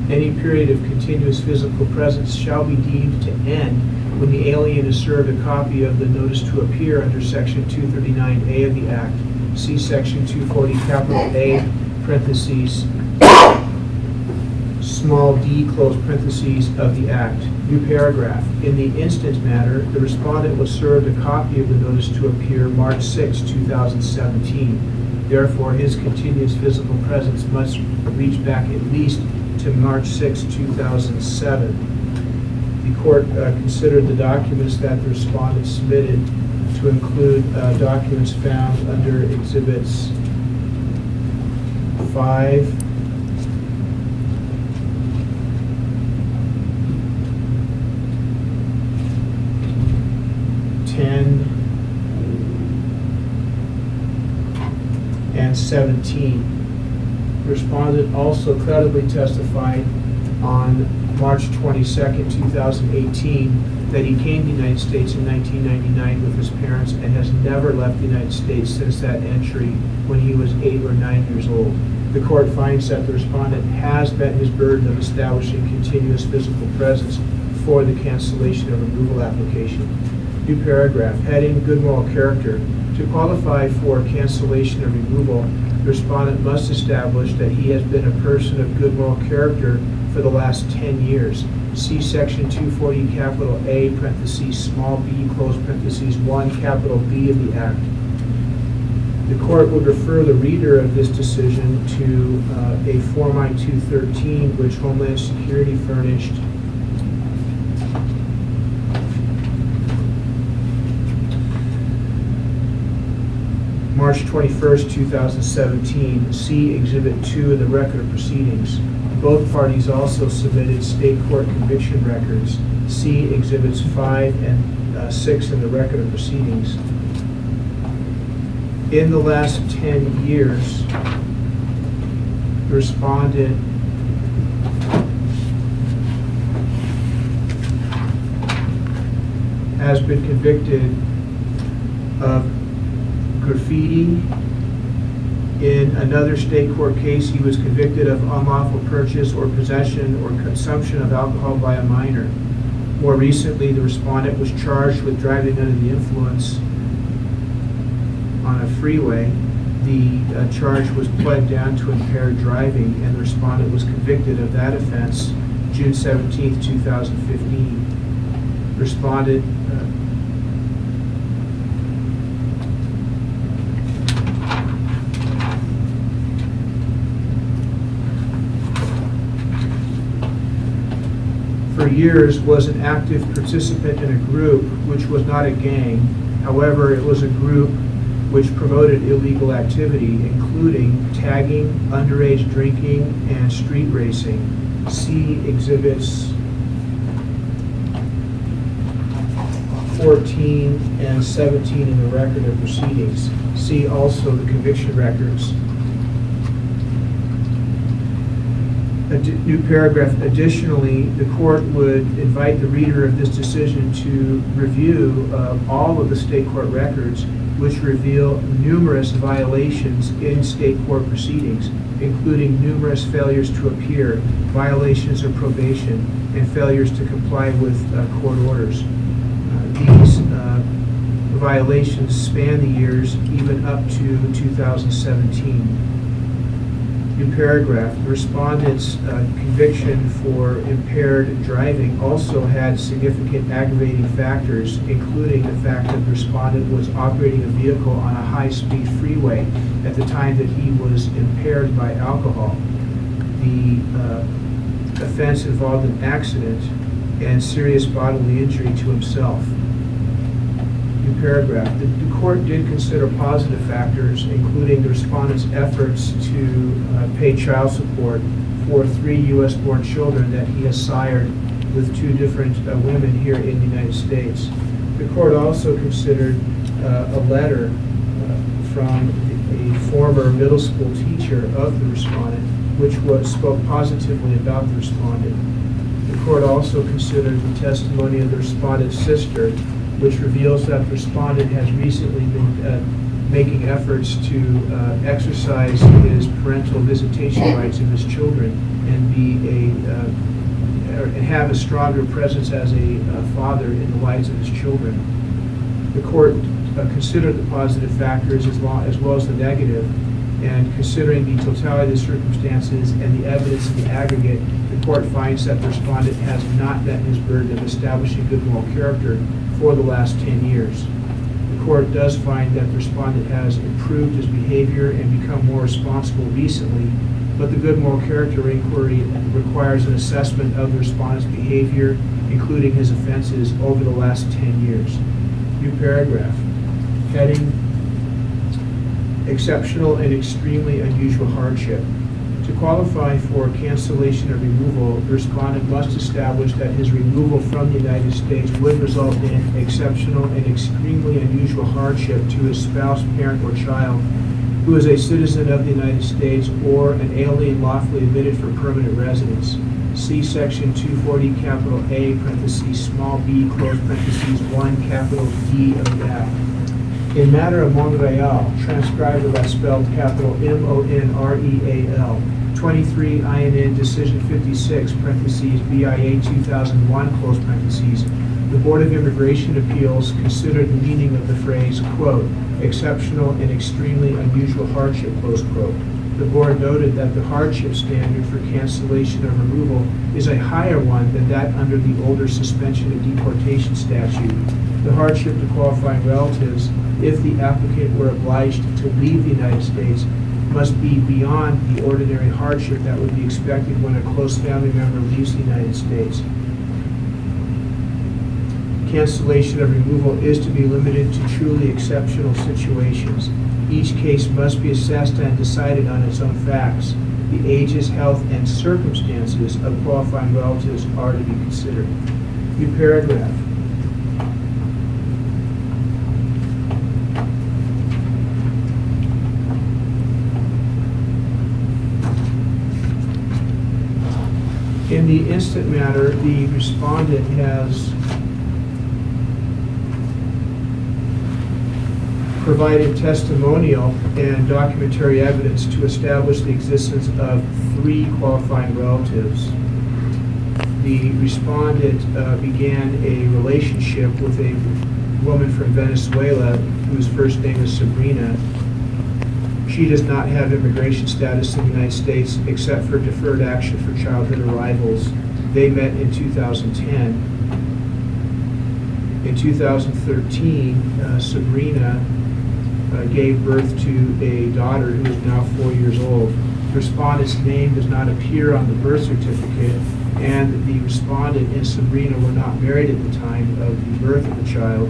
Any period of continuous physical presence shall be deemed to end when the alien is served a copy of the notice to appear under Section 239A of the Act. See Section 240, capital A, parentheses, small d, close parentheses, of the Act. New paragraph. In the instant matter, the respondent was served a copy of the notice to appear March 6, 2017. Therefore, his continuous physical presence must reach back at least to March 6, 2007. The court considered the documents that the respondent submitted to include documents found under Exhibits 5, 10, and 17. The respondent also credibly testified on March 22nd, 2018, that he came to the United States in 1999 with his parents and has never left the United States since that entry when he was 8 or 9 years old. The court finds that the respondent has met his burden of establishing continuous physical presence for the cancellation of removal application. New paragraph, heading, good moral character. To qualify for cancellation of removal, the respondent must establish that he has been a person of good moral character for the last 10 years. See Section 240, capital A, parentheses, small b, close parentheses, 1, capital B of the Act. The court would refer the reader of this decision to a Form I-213, which Homeland Security furnished March 21st, 2017. See Exhibit 2 in the record of proceedings. Both parties also submitted state court conviction records. See Exhibits 5 and 6 in the record of proceedings. In the last 10 years, the respondent has been convicted of graffiti. In another state court case, he was convicted of unlawful purchase or possession or consumption of alcohol by a minor. More recently, the respondent was charged with driving under the influence on a freeway. The charge was pled down to impaired driving, and the respondent was convicted of that offense June 17, 2015. The respondent for years was an active participant in a group which was not a gang. However, it was a group which promoted illegal activity, including tagging, underage drinking, and street racing. See Exhibits 14 and 17 in the record of proceedings. See also the conviction records. New paragraph, additionally, the court would invite the reader of this decision to review all of the state court records which reveal numerous violations in state court proceedings, including numerous failures to appear, violations of probation, and failures to comply with court orders. These violations span the years even up to 2017. New paragraph, the respondent's conviction for impaired driving also had significant aggravating factors, including the fact that the respondent was operating a vehicle on a high-speed freeway at the time that he was impaired by alcohol. The offense involved an accident and serious bodily injury to himself. New paragraph, the court did consider positive factors, including the respondent's efforts to pay child support for 3 U.S.-born children that he has sired with 2 different women here in the United States. The court also considered a letter from a former middle school teacher of the respondent, which spoke positively about the respondent. The court also considered the testimony of the respondent's sister, which reveals that the respondent has recently been making efforts to exercise his parental visitation rights of his children and and have a stronger presence as a father in the lives of his children. The court considered the positive factors as well as the negative, and considering the totality of the circumstances and the evidence in the aggregate, the court finds that the respondent has not met his burden of establishing good moral character for the last 10 years. The court does find that the respondent has improved his behavior and become more responsible recently, but the good moral character inquiry requires an assessment of the respondent's behavior, including his offenses over the last 10 years. New paragraph, heading exceptional and extremely unusual hardship. To qualify for cancellation or removal, the respondent must establish that his removal from the United States would result in exceptional and extremely unusual hardship to his spouse, parent, or child who is a citizen of the United States or an alien lawfully admitted for permanent residence. See Section 240, capital A, parentheses, small b, close parentheses, 1, capital D of the Act. In matter of Monreal, transcribed as spelled capital M-O-N-R-E-A-L, 23 INN Decision 56, parentheses, BIA 2001, close parentheses, the Board of Immigration Appeals considered the meaning of the phrase, quote, exceptional and extremely unusual hardship, close quote. The board noted that the hardship standard for cancellation or removal is a higher one than that under the older suspension of deportation statute. The hardship to qualifying relatives, if the applicant were obliged to leave the United States, must be beyond the ordinary hardship that would be expected when a close family member leaves the United States. Cancellation of removal is to be limited to truly exceptional situations. Each case must be assessed and decided on its own facts. The ages, health, and circumstances of qualifying relatives are to be considered. New paragraph. In the instant matter, the respondent has provided testimonial and documentary evidence to establish the existence of 3 qualifying relatives. The respondent began a relationship with a woman from Venezuela whose first name is Sabrina. She does not have immigration status in the United States except for deferred action for childhood arrivals. They met in 2010. In 2013, Sabrina gave birth to a daughter who is now 4 years old. The respondent's name does not appear on the birth certificate, and the respondent and Sabrina were not married at the time of the birth of the child.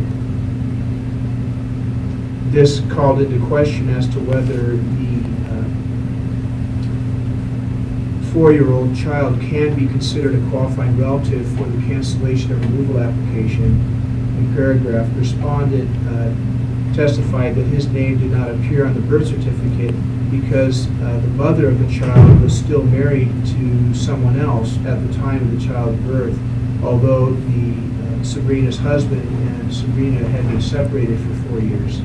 This called into question as to whether the 4-year-old child can be considered a qualifying relative for the cancellation of removal application. In paragraph, the respondent testified that his name did not appear on the birth certificate because the mother of the child was still married to someone else at the time of the child's birth, although Sabrina's husband and Sabrina had been separated for 4 years.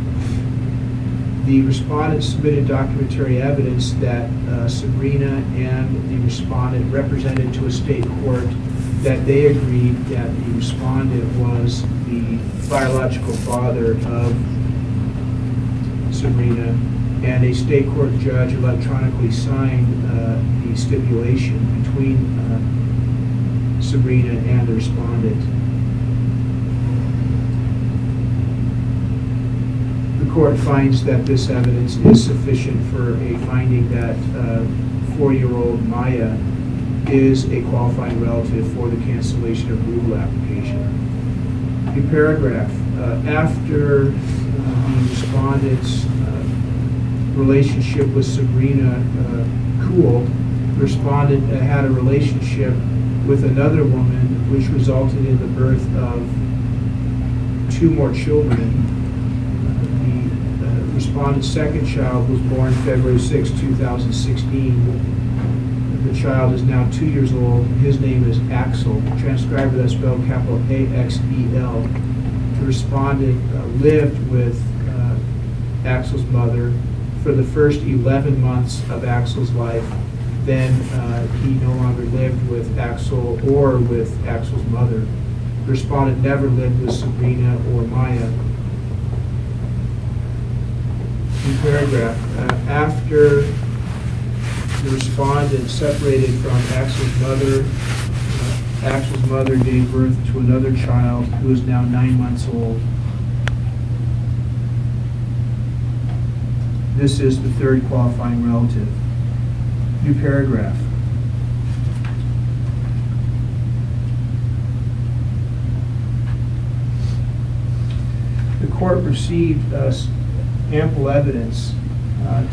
The respondent submitted documentary evidence that Sabrina and the respondent represented to a state court that they agreed that the respondent was the biological father of Sabrina, and a state court judge electronically signed the stipulation between Sabrina and the respondent. The court finds that this evidence is sufficient for a finding that 4-year-old Maya is a qualifying relative for the cancellation of removal application. New paragraph. After the respondent's relationship with Sabrina cooled, the respondent had a relationship with another woman, which resulted in the birth of 2 more children. The respondent's second child was born February 6, 2016. The child is now 2 years old. His name is Axel. Transcriber, that's spelled capital A-X-E-L. The respondent lived with Axel's mother for the first 11 months of Axel's life. Then he no longer lived with Axel or with Axel's mother. The respondent never lived with Sabrina or Maya. New paragraph. After the respondent separated from Axel's mother gave birth to another child who is now 9 months old. This is the 3rd qualifying relative. New paragraph. The court received ample evidence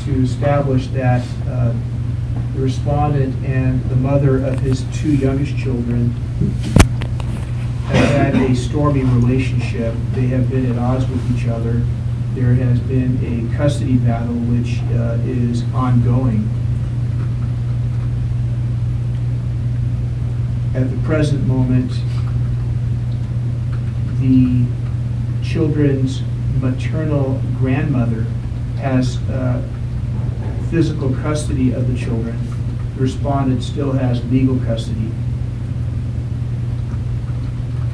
to establish that the respondent and the mother of his 2 youngest children have had a stormy relationship. They have been at odds with each other. There has been a custody battle which is ongoing. At the present moment, the children's maternal grandmother has physical custody of the children. The respondent still has legal custody.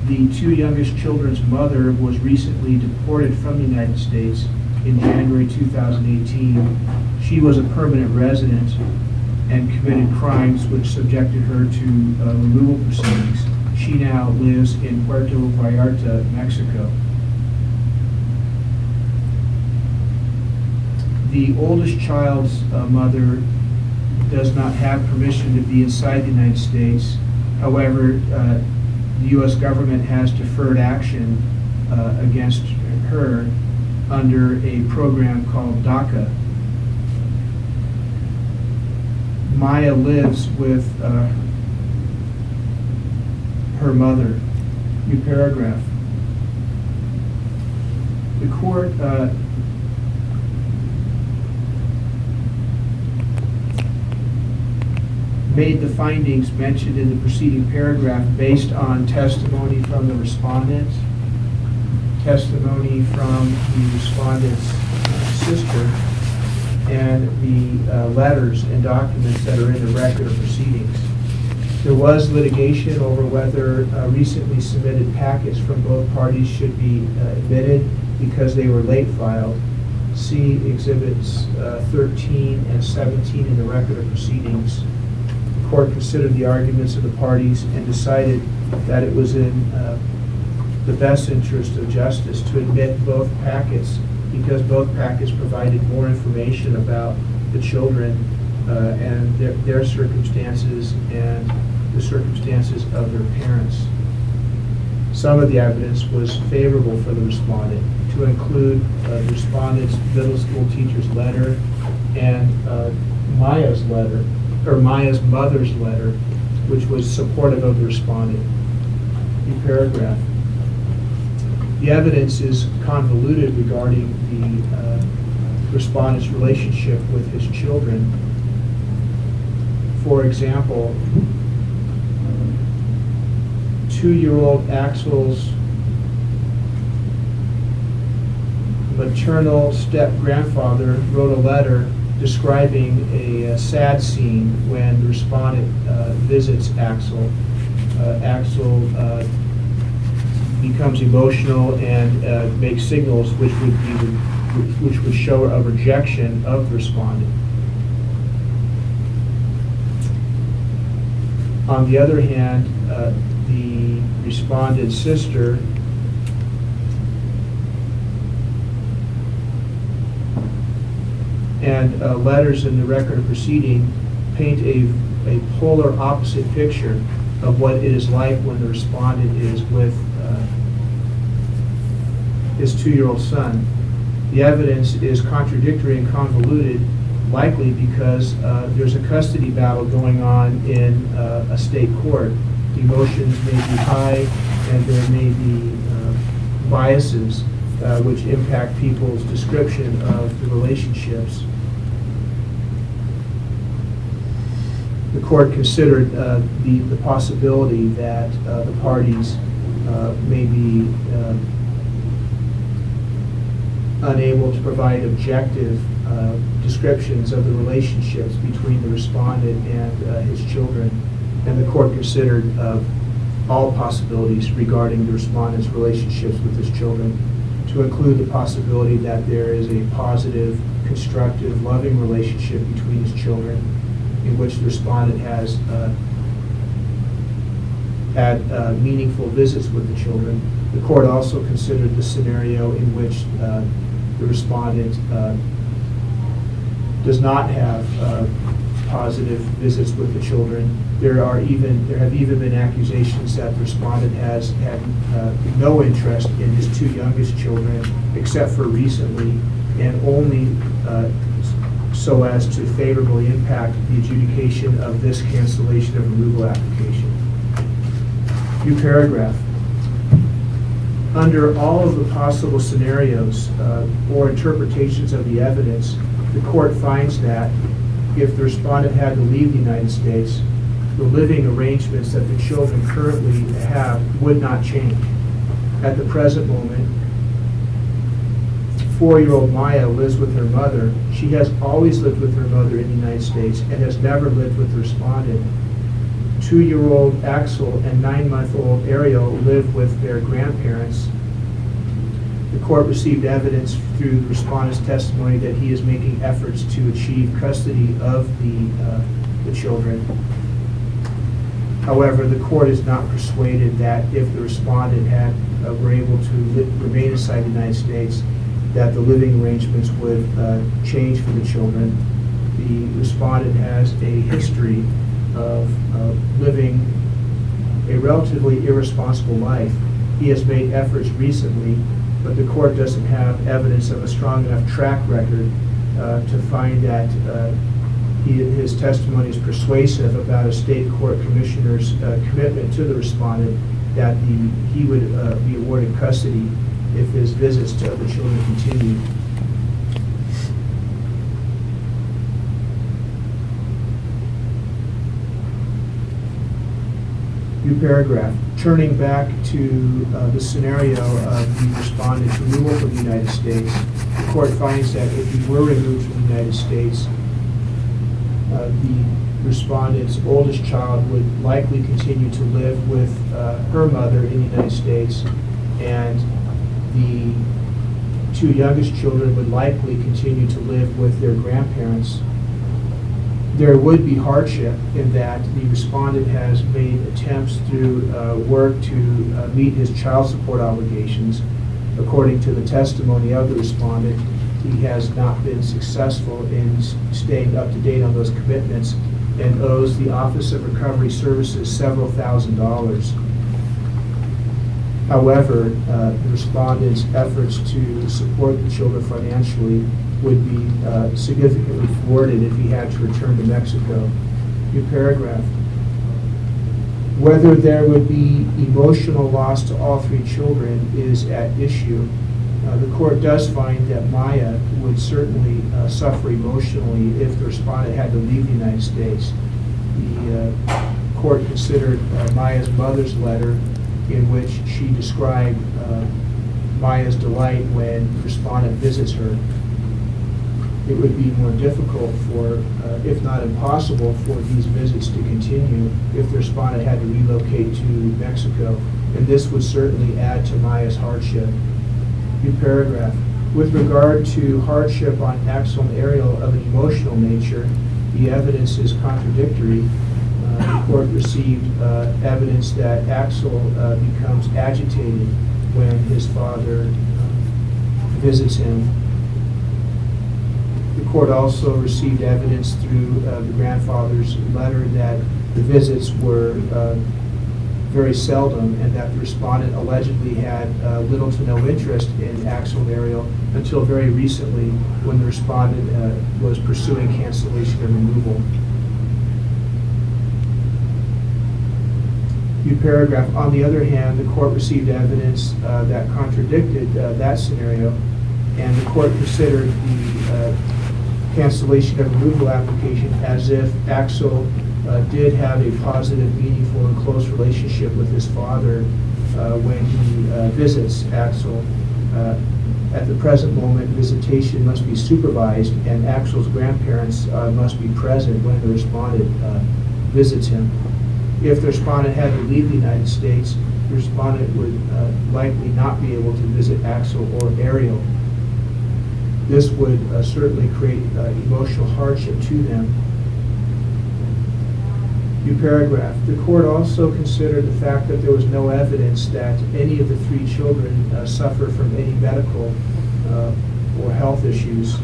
The 2 youngest children's mother was recently deported from the United States in January 2018. She was a permanent resident and committed crimes which subjected her to removal proceedings. She now lives in Puerto Vallarta, Mexico. The oldest child's mother does not have permission to be inside the United States. However, the U.S. government has deferred action against her under a program called DACA. Maya lives with her mother. New paragraph. The court made the findings mentioned in the preceding paragraph based on testimony from the respondent, testimony from the respondent's sister, and the letters and documents that are in the record of proceedings. There was litigation over whether recently submitted packets from both parties should be admitted because they were late filed. See Exhibits 13 and 17 in the record of proceedings. The court considered the arguments of the parties and decided that it was in the best interest of justice to admit both packets because both packets provided more information about the children and their circumstances and the circumstances of their parents. Some of the evidence was favorable for the respondent, to include the respondent's middle school teacher's letter and Maya's letter, or Maya's mother's letter, which was supportive of the respondent. New paragraph. The evidence is convoluted regarding the respondent's relationship with his children. For example, 2-year-old Axel's maternal step-grandfather wrote a letter describing a sad scene when the respondent visits Axel. Axel becomes emotional and makes signals which would show a rejection of the respondent. On the other hand, the respondent's sister and letters in the record of proceeding paint a polar opposite picture of what it is like when the respondent is with his 2-year-old son. The evidence is contradictory and convoluted, likely because there's a custody battle going on in a state court. The emotions may be high and there may be biases which impact people's description of the relationships. The court considered the possibility that the parties may be unable to provide objective descriptions of the relationships between the respondent and his children. And the court considered all possibilities regarding the respondent's relationships with his children, to include the possibility that there is a positive, constructive, loving relationship between his children, in which the respondent has had meaningful visits with the children. The court also considered the scenario in which the respondent does not have positive visits with the children. There have even been accusations that the respondent has had no interest in his 2 youngest children, except for recently, and only so as to favorably impact the adjudication of this cancellation of removal application. New paragraph. Under all of the possible scenarios or interpretations of the evidence, the court finds that if the respondent had to leave the United States, the living arrangements that the children currently have would not change. At the present moment, 4-year-old Maya lives with her mother. She has always lived with her mother in the United States and has never lived with the respondent. 2-year-old Axel and 9-month-old Ariel live with their grandparents. The court received evidence through the respondent's testimony that he is making efforts to achieve custody of the children. However, the court is not persuaded that if the respondent were able to remain inside the United States, that the living arrangements would change for the children. The respondent has a history of living a relatively irresponsible life. He has made efforts recently, but the court doesn't have evidence of a strong enough track record to find that his testimony is persuasive about a state court commissioner's commitment to the respondent that he would be awarded custody if his visits to other children continued. New paragraph. Turning back to the scenario of the respondent's removal from the United States, the court finds that if he were removed from the United States, the respondent's oldest child would likely continue to live with her mother in the United States, and the 2 youngest children would likely continue to live with their grandparents. There would be hardship in that the respondent has made attempts through work to meet his child support obligations. According to the testimony of the respondent, he has not been successful in staying up to date on those commitments and owes the Office of Recovery Services several $1,000s. However, the respondent's efforts to support the children financially would be significantly thwarted if he had to return to Mexico. New paragraph. Whether there would be emotional loss to all 3 children is at issue, The court does find that Maya would certainly suffer emotionally if the respondent had to leave the United States. The court considered Maya's mother's letter in which she described Maya's delight when the respondent visits her. It would be more difficult for, if not impossible, for these visits to continue if the respondent had to relocate to Mexico, and this would certainly add to Maya's hardship. New paragraph. With regard to hardship on Axel and Ariel of an emotional nature, the evidence is contradictory. The court received evidence that Axel becomes agitated when his father visits him. The court also received evidence through the grandfather's letter that the visits were very seldom and that the respondent allegedly had little to no interest in Axel and Ariel until very recently when the respondent was pursuing cancellation of removal. New paragraph. On the other hand, the court received evidence that contradicted that scenario, and the court considered the cancellation of removal application as if Axel did have a positive, meaningful, and close relationship with his father when he visits Axel. At the present moment, visitation must be supervised, and Axel's grandparents must be present when the respondent visits him. If the respondent had to leave the United States, the respondent would likely not be able to visit Axel or Ariel. This would certainly create emotional hardship to them. New paragraph. The court also considered the fact that there was no evidence that any of the three children suffer from any medical or health issues.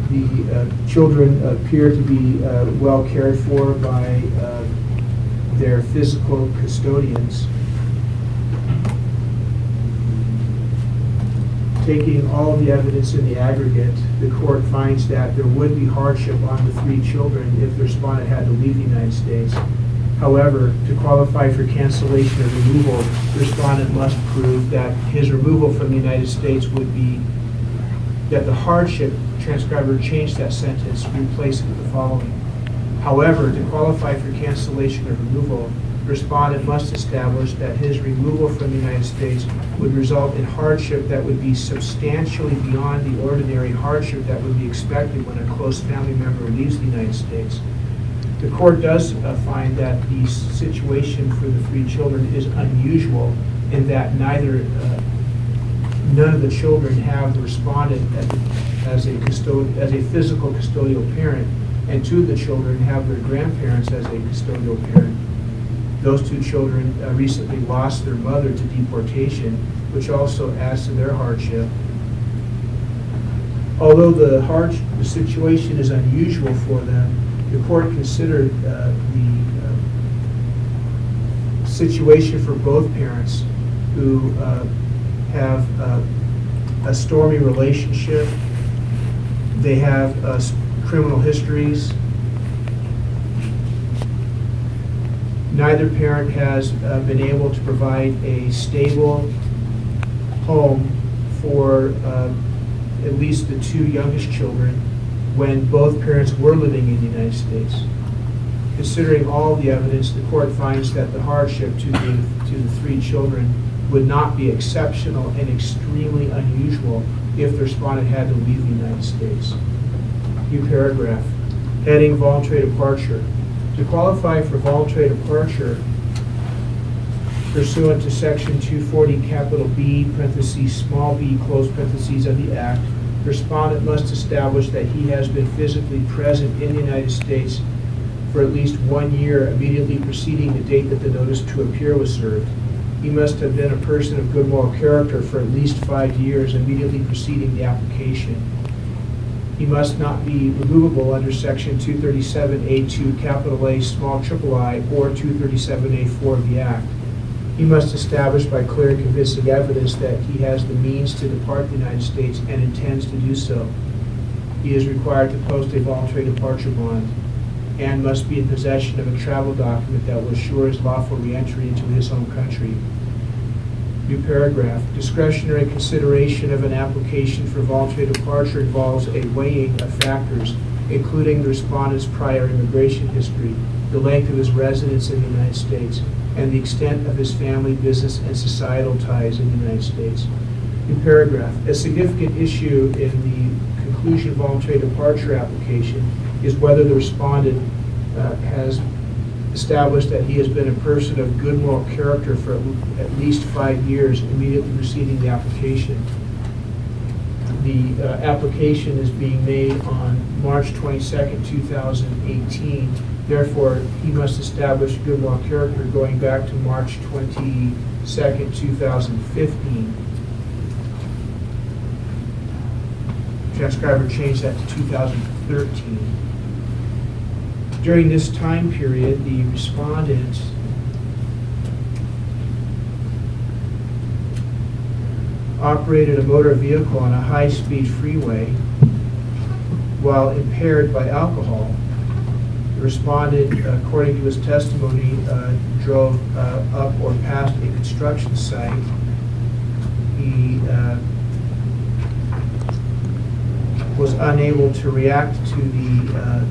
The children appear to be well cared for by their physical custodians. Taking all of the evidence in the aggregate, the court finds that there would be hardship on the three children if the respondent had to leave the United States. However, to qualify for cancellation of removal, the respondent must prove that his removal from the United States would be, that the hardship, transcriber changed that sentence, replace it with the following. However, to qualify for cancellation of removal, the respondent must establish that his removal from the United States would result in hardship that would be substantially beyond the ordinary hardship that would be expected when a close family member leaves the United States. The court does find that the situation for the three children is unusual in that none of the children have the respondent as a physical custodial parent, and two of the children have their grandparents as a custodial parent. Those two children recently lost their mother to deportation, which also adds to their hardship. Although the situation is unusual for them, the court considered the situation for both parents who have a stormy relationship. They have criminal histories. Neither parent has been able to provide a stable home for at least the two youngest children when both parents were living in the United States. Considering all the evidence, the court finds that the hardship to the three children would not be exceptional and extremely unusual if the respondent had to leave the United States. New paragraph. Heading voluntary departure. To qualify for voluntary departure pursuant to section 240 capital B parentheses small b close parentheses of the Act, the respondent must establish that he has been physically present in the United States for at least 1 year immediately preceding the date that the notice to appear was served. He must have been a person of good moral character for at least 5 years immediately preceding the application. He must not be removable under section 237A2 capital A small I or 237A4 of the Act. He must establish by clear and convincing evidence that he has the means to depart the United States and intends to do so. He is required to post a voluntary departure bond. and must be in possession of a travel document that will assure his lawful reentry into his home country. New paragraph. Discretionary consideration of an application for voluntary departure involves a weighing of factors, including the respondent's prior immigration history, the length of his residence in the United States, and the extent of his family, business, and societal ties in the United States. New paragraph. A significant issue in the conclusion voluntary departure application is whether the respondent has established that he has been a person of good moral character for at least 5 years immediately preceding the application. The application is being made on March 22nd, 2018. Therefore, he must establish good moral character going back to March 22nd, 2015. Transcriber changed that to 2013. During this time period, the respondent operated a motor vehicle on a high-speed freeway while impaired by alcohol. The respondent, according to his testimony, drove up or past a construction site. He was unable to react to the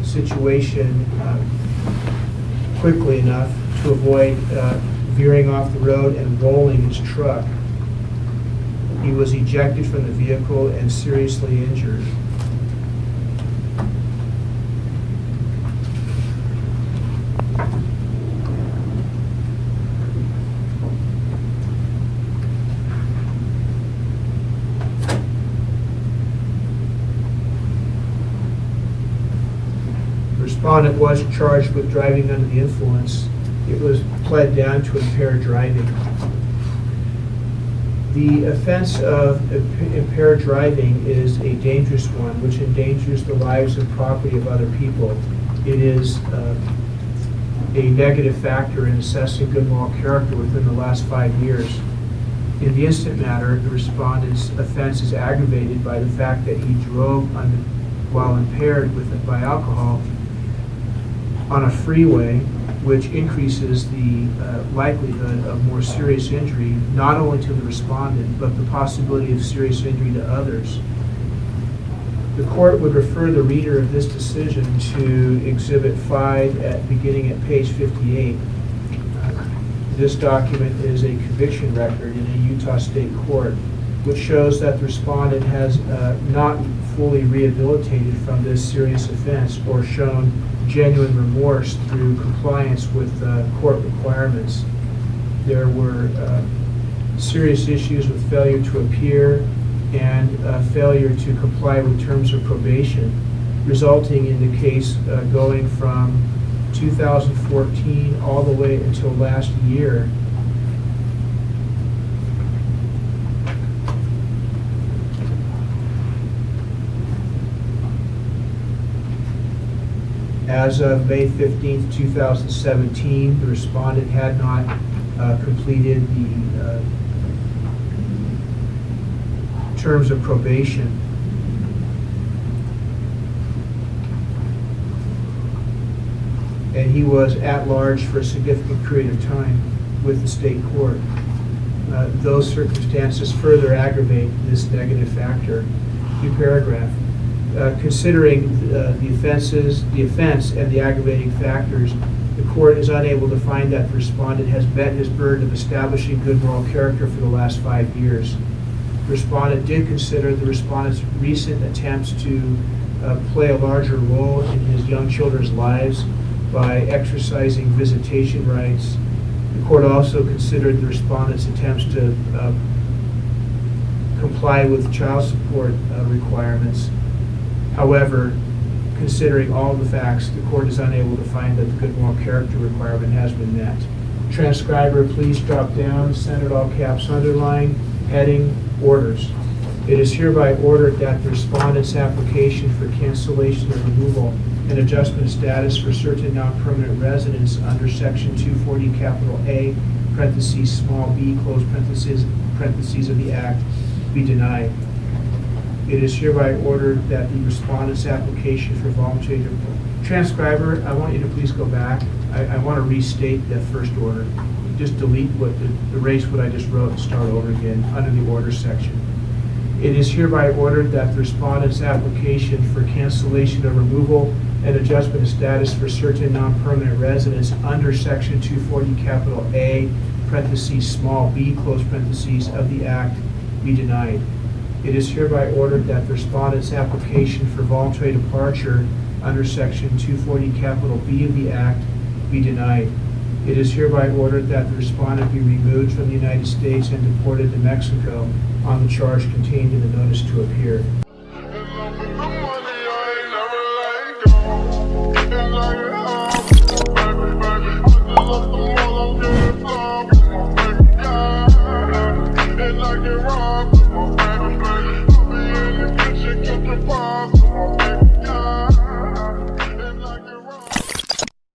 situation quickly enough to avoid veering off the road and rolling his truck. He was ejected from the vehicle and seriously injured. The respondent was charged with driving under the influence. It was pled down to impaired driving. The offense of impaired driving is a dangerous one, which endangers the lives and property of other people. It is a negative factor in assessing good moral character within the last 5 years. In the instant matter, the respondent's offense is aggravated by the fact that he drove while impaired by alcohol on a freeway, which increases the likelihood of more serious injury, not only to the respondent, but the possibility of serious injury to others. The court would refer the reader of this decision to Exhibit 5 beginning at page 58. This document is a conviction record in a Utah State court, which shows that the respondent has not fully rehabilitated from this serious offense or shown genuine remorse through compliance with court requirements. There were serious issues with failure to appear and failure to comply with terms of probation, resulting in the case going from 2014 all the way until last year. As of May 15th, 2017, the respondent had not completed the terms of probation. And he was at large for a significant period of time with the state court. Those circumstances further aggravate this negative factor. New paragraph. Considering the offense and the aggravating factors, the court is unable to find that the respondent has met his burden of establishing good moral character for the last 5 years. The respondent did consider the respondent's recent attempts to play a larger role in his young children's lives by exercising visitation rights. The court also considered the respondent's attempts to comply with child support requirements. However, considering all the facts, the court is unable to find that the good moral character requirement has been met. Transcriber, please drop down, centered all caps, underline, heading, orders. It is hereby ordered that the respondent's application for cancellation of removal and adjustment of status for certain non-permanent residents under Section 240, capital A, parentheses, small b, close parentheses of the Act, be denied. It is hereby ordered that the respondent's application for voluntary transcriber, I want you to please go back. I want to restate that first order. Just delete erase what I just wrote and start over again under the order section. It is hereby ordered that the respondent's application for cancellation of removal and adjustment of status for certain non-permanent residents under section 240 capital A, parentheses, small b, close parentheses, of the Act be denied. It is hereby ordered that the respondent's application for voluntary departure under section 240 capital B of the Act be denied. It is hereby ordered that the respondent be removed from the United States and deported to Mexico on the charge contained in the notice to appear.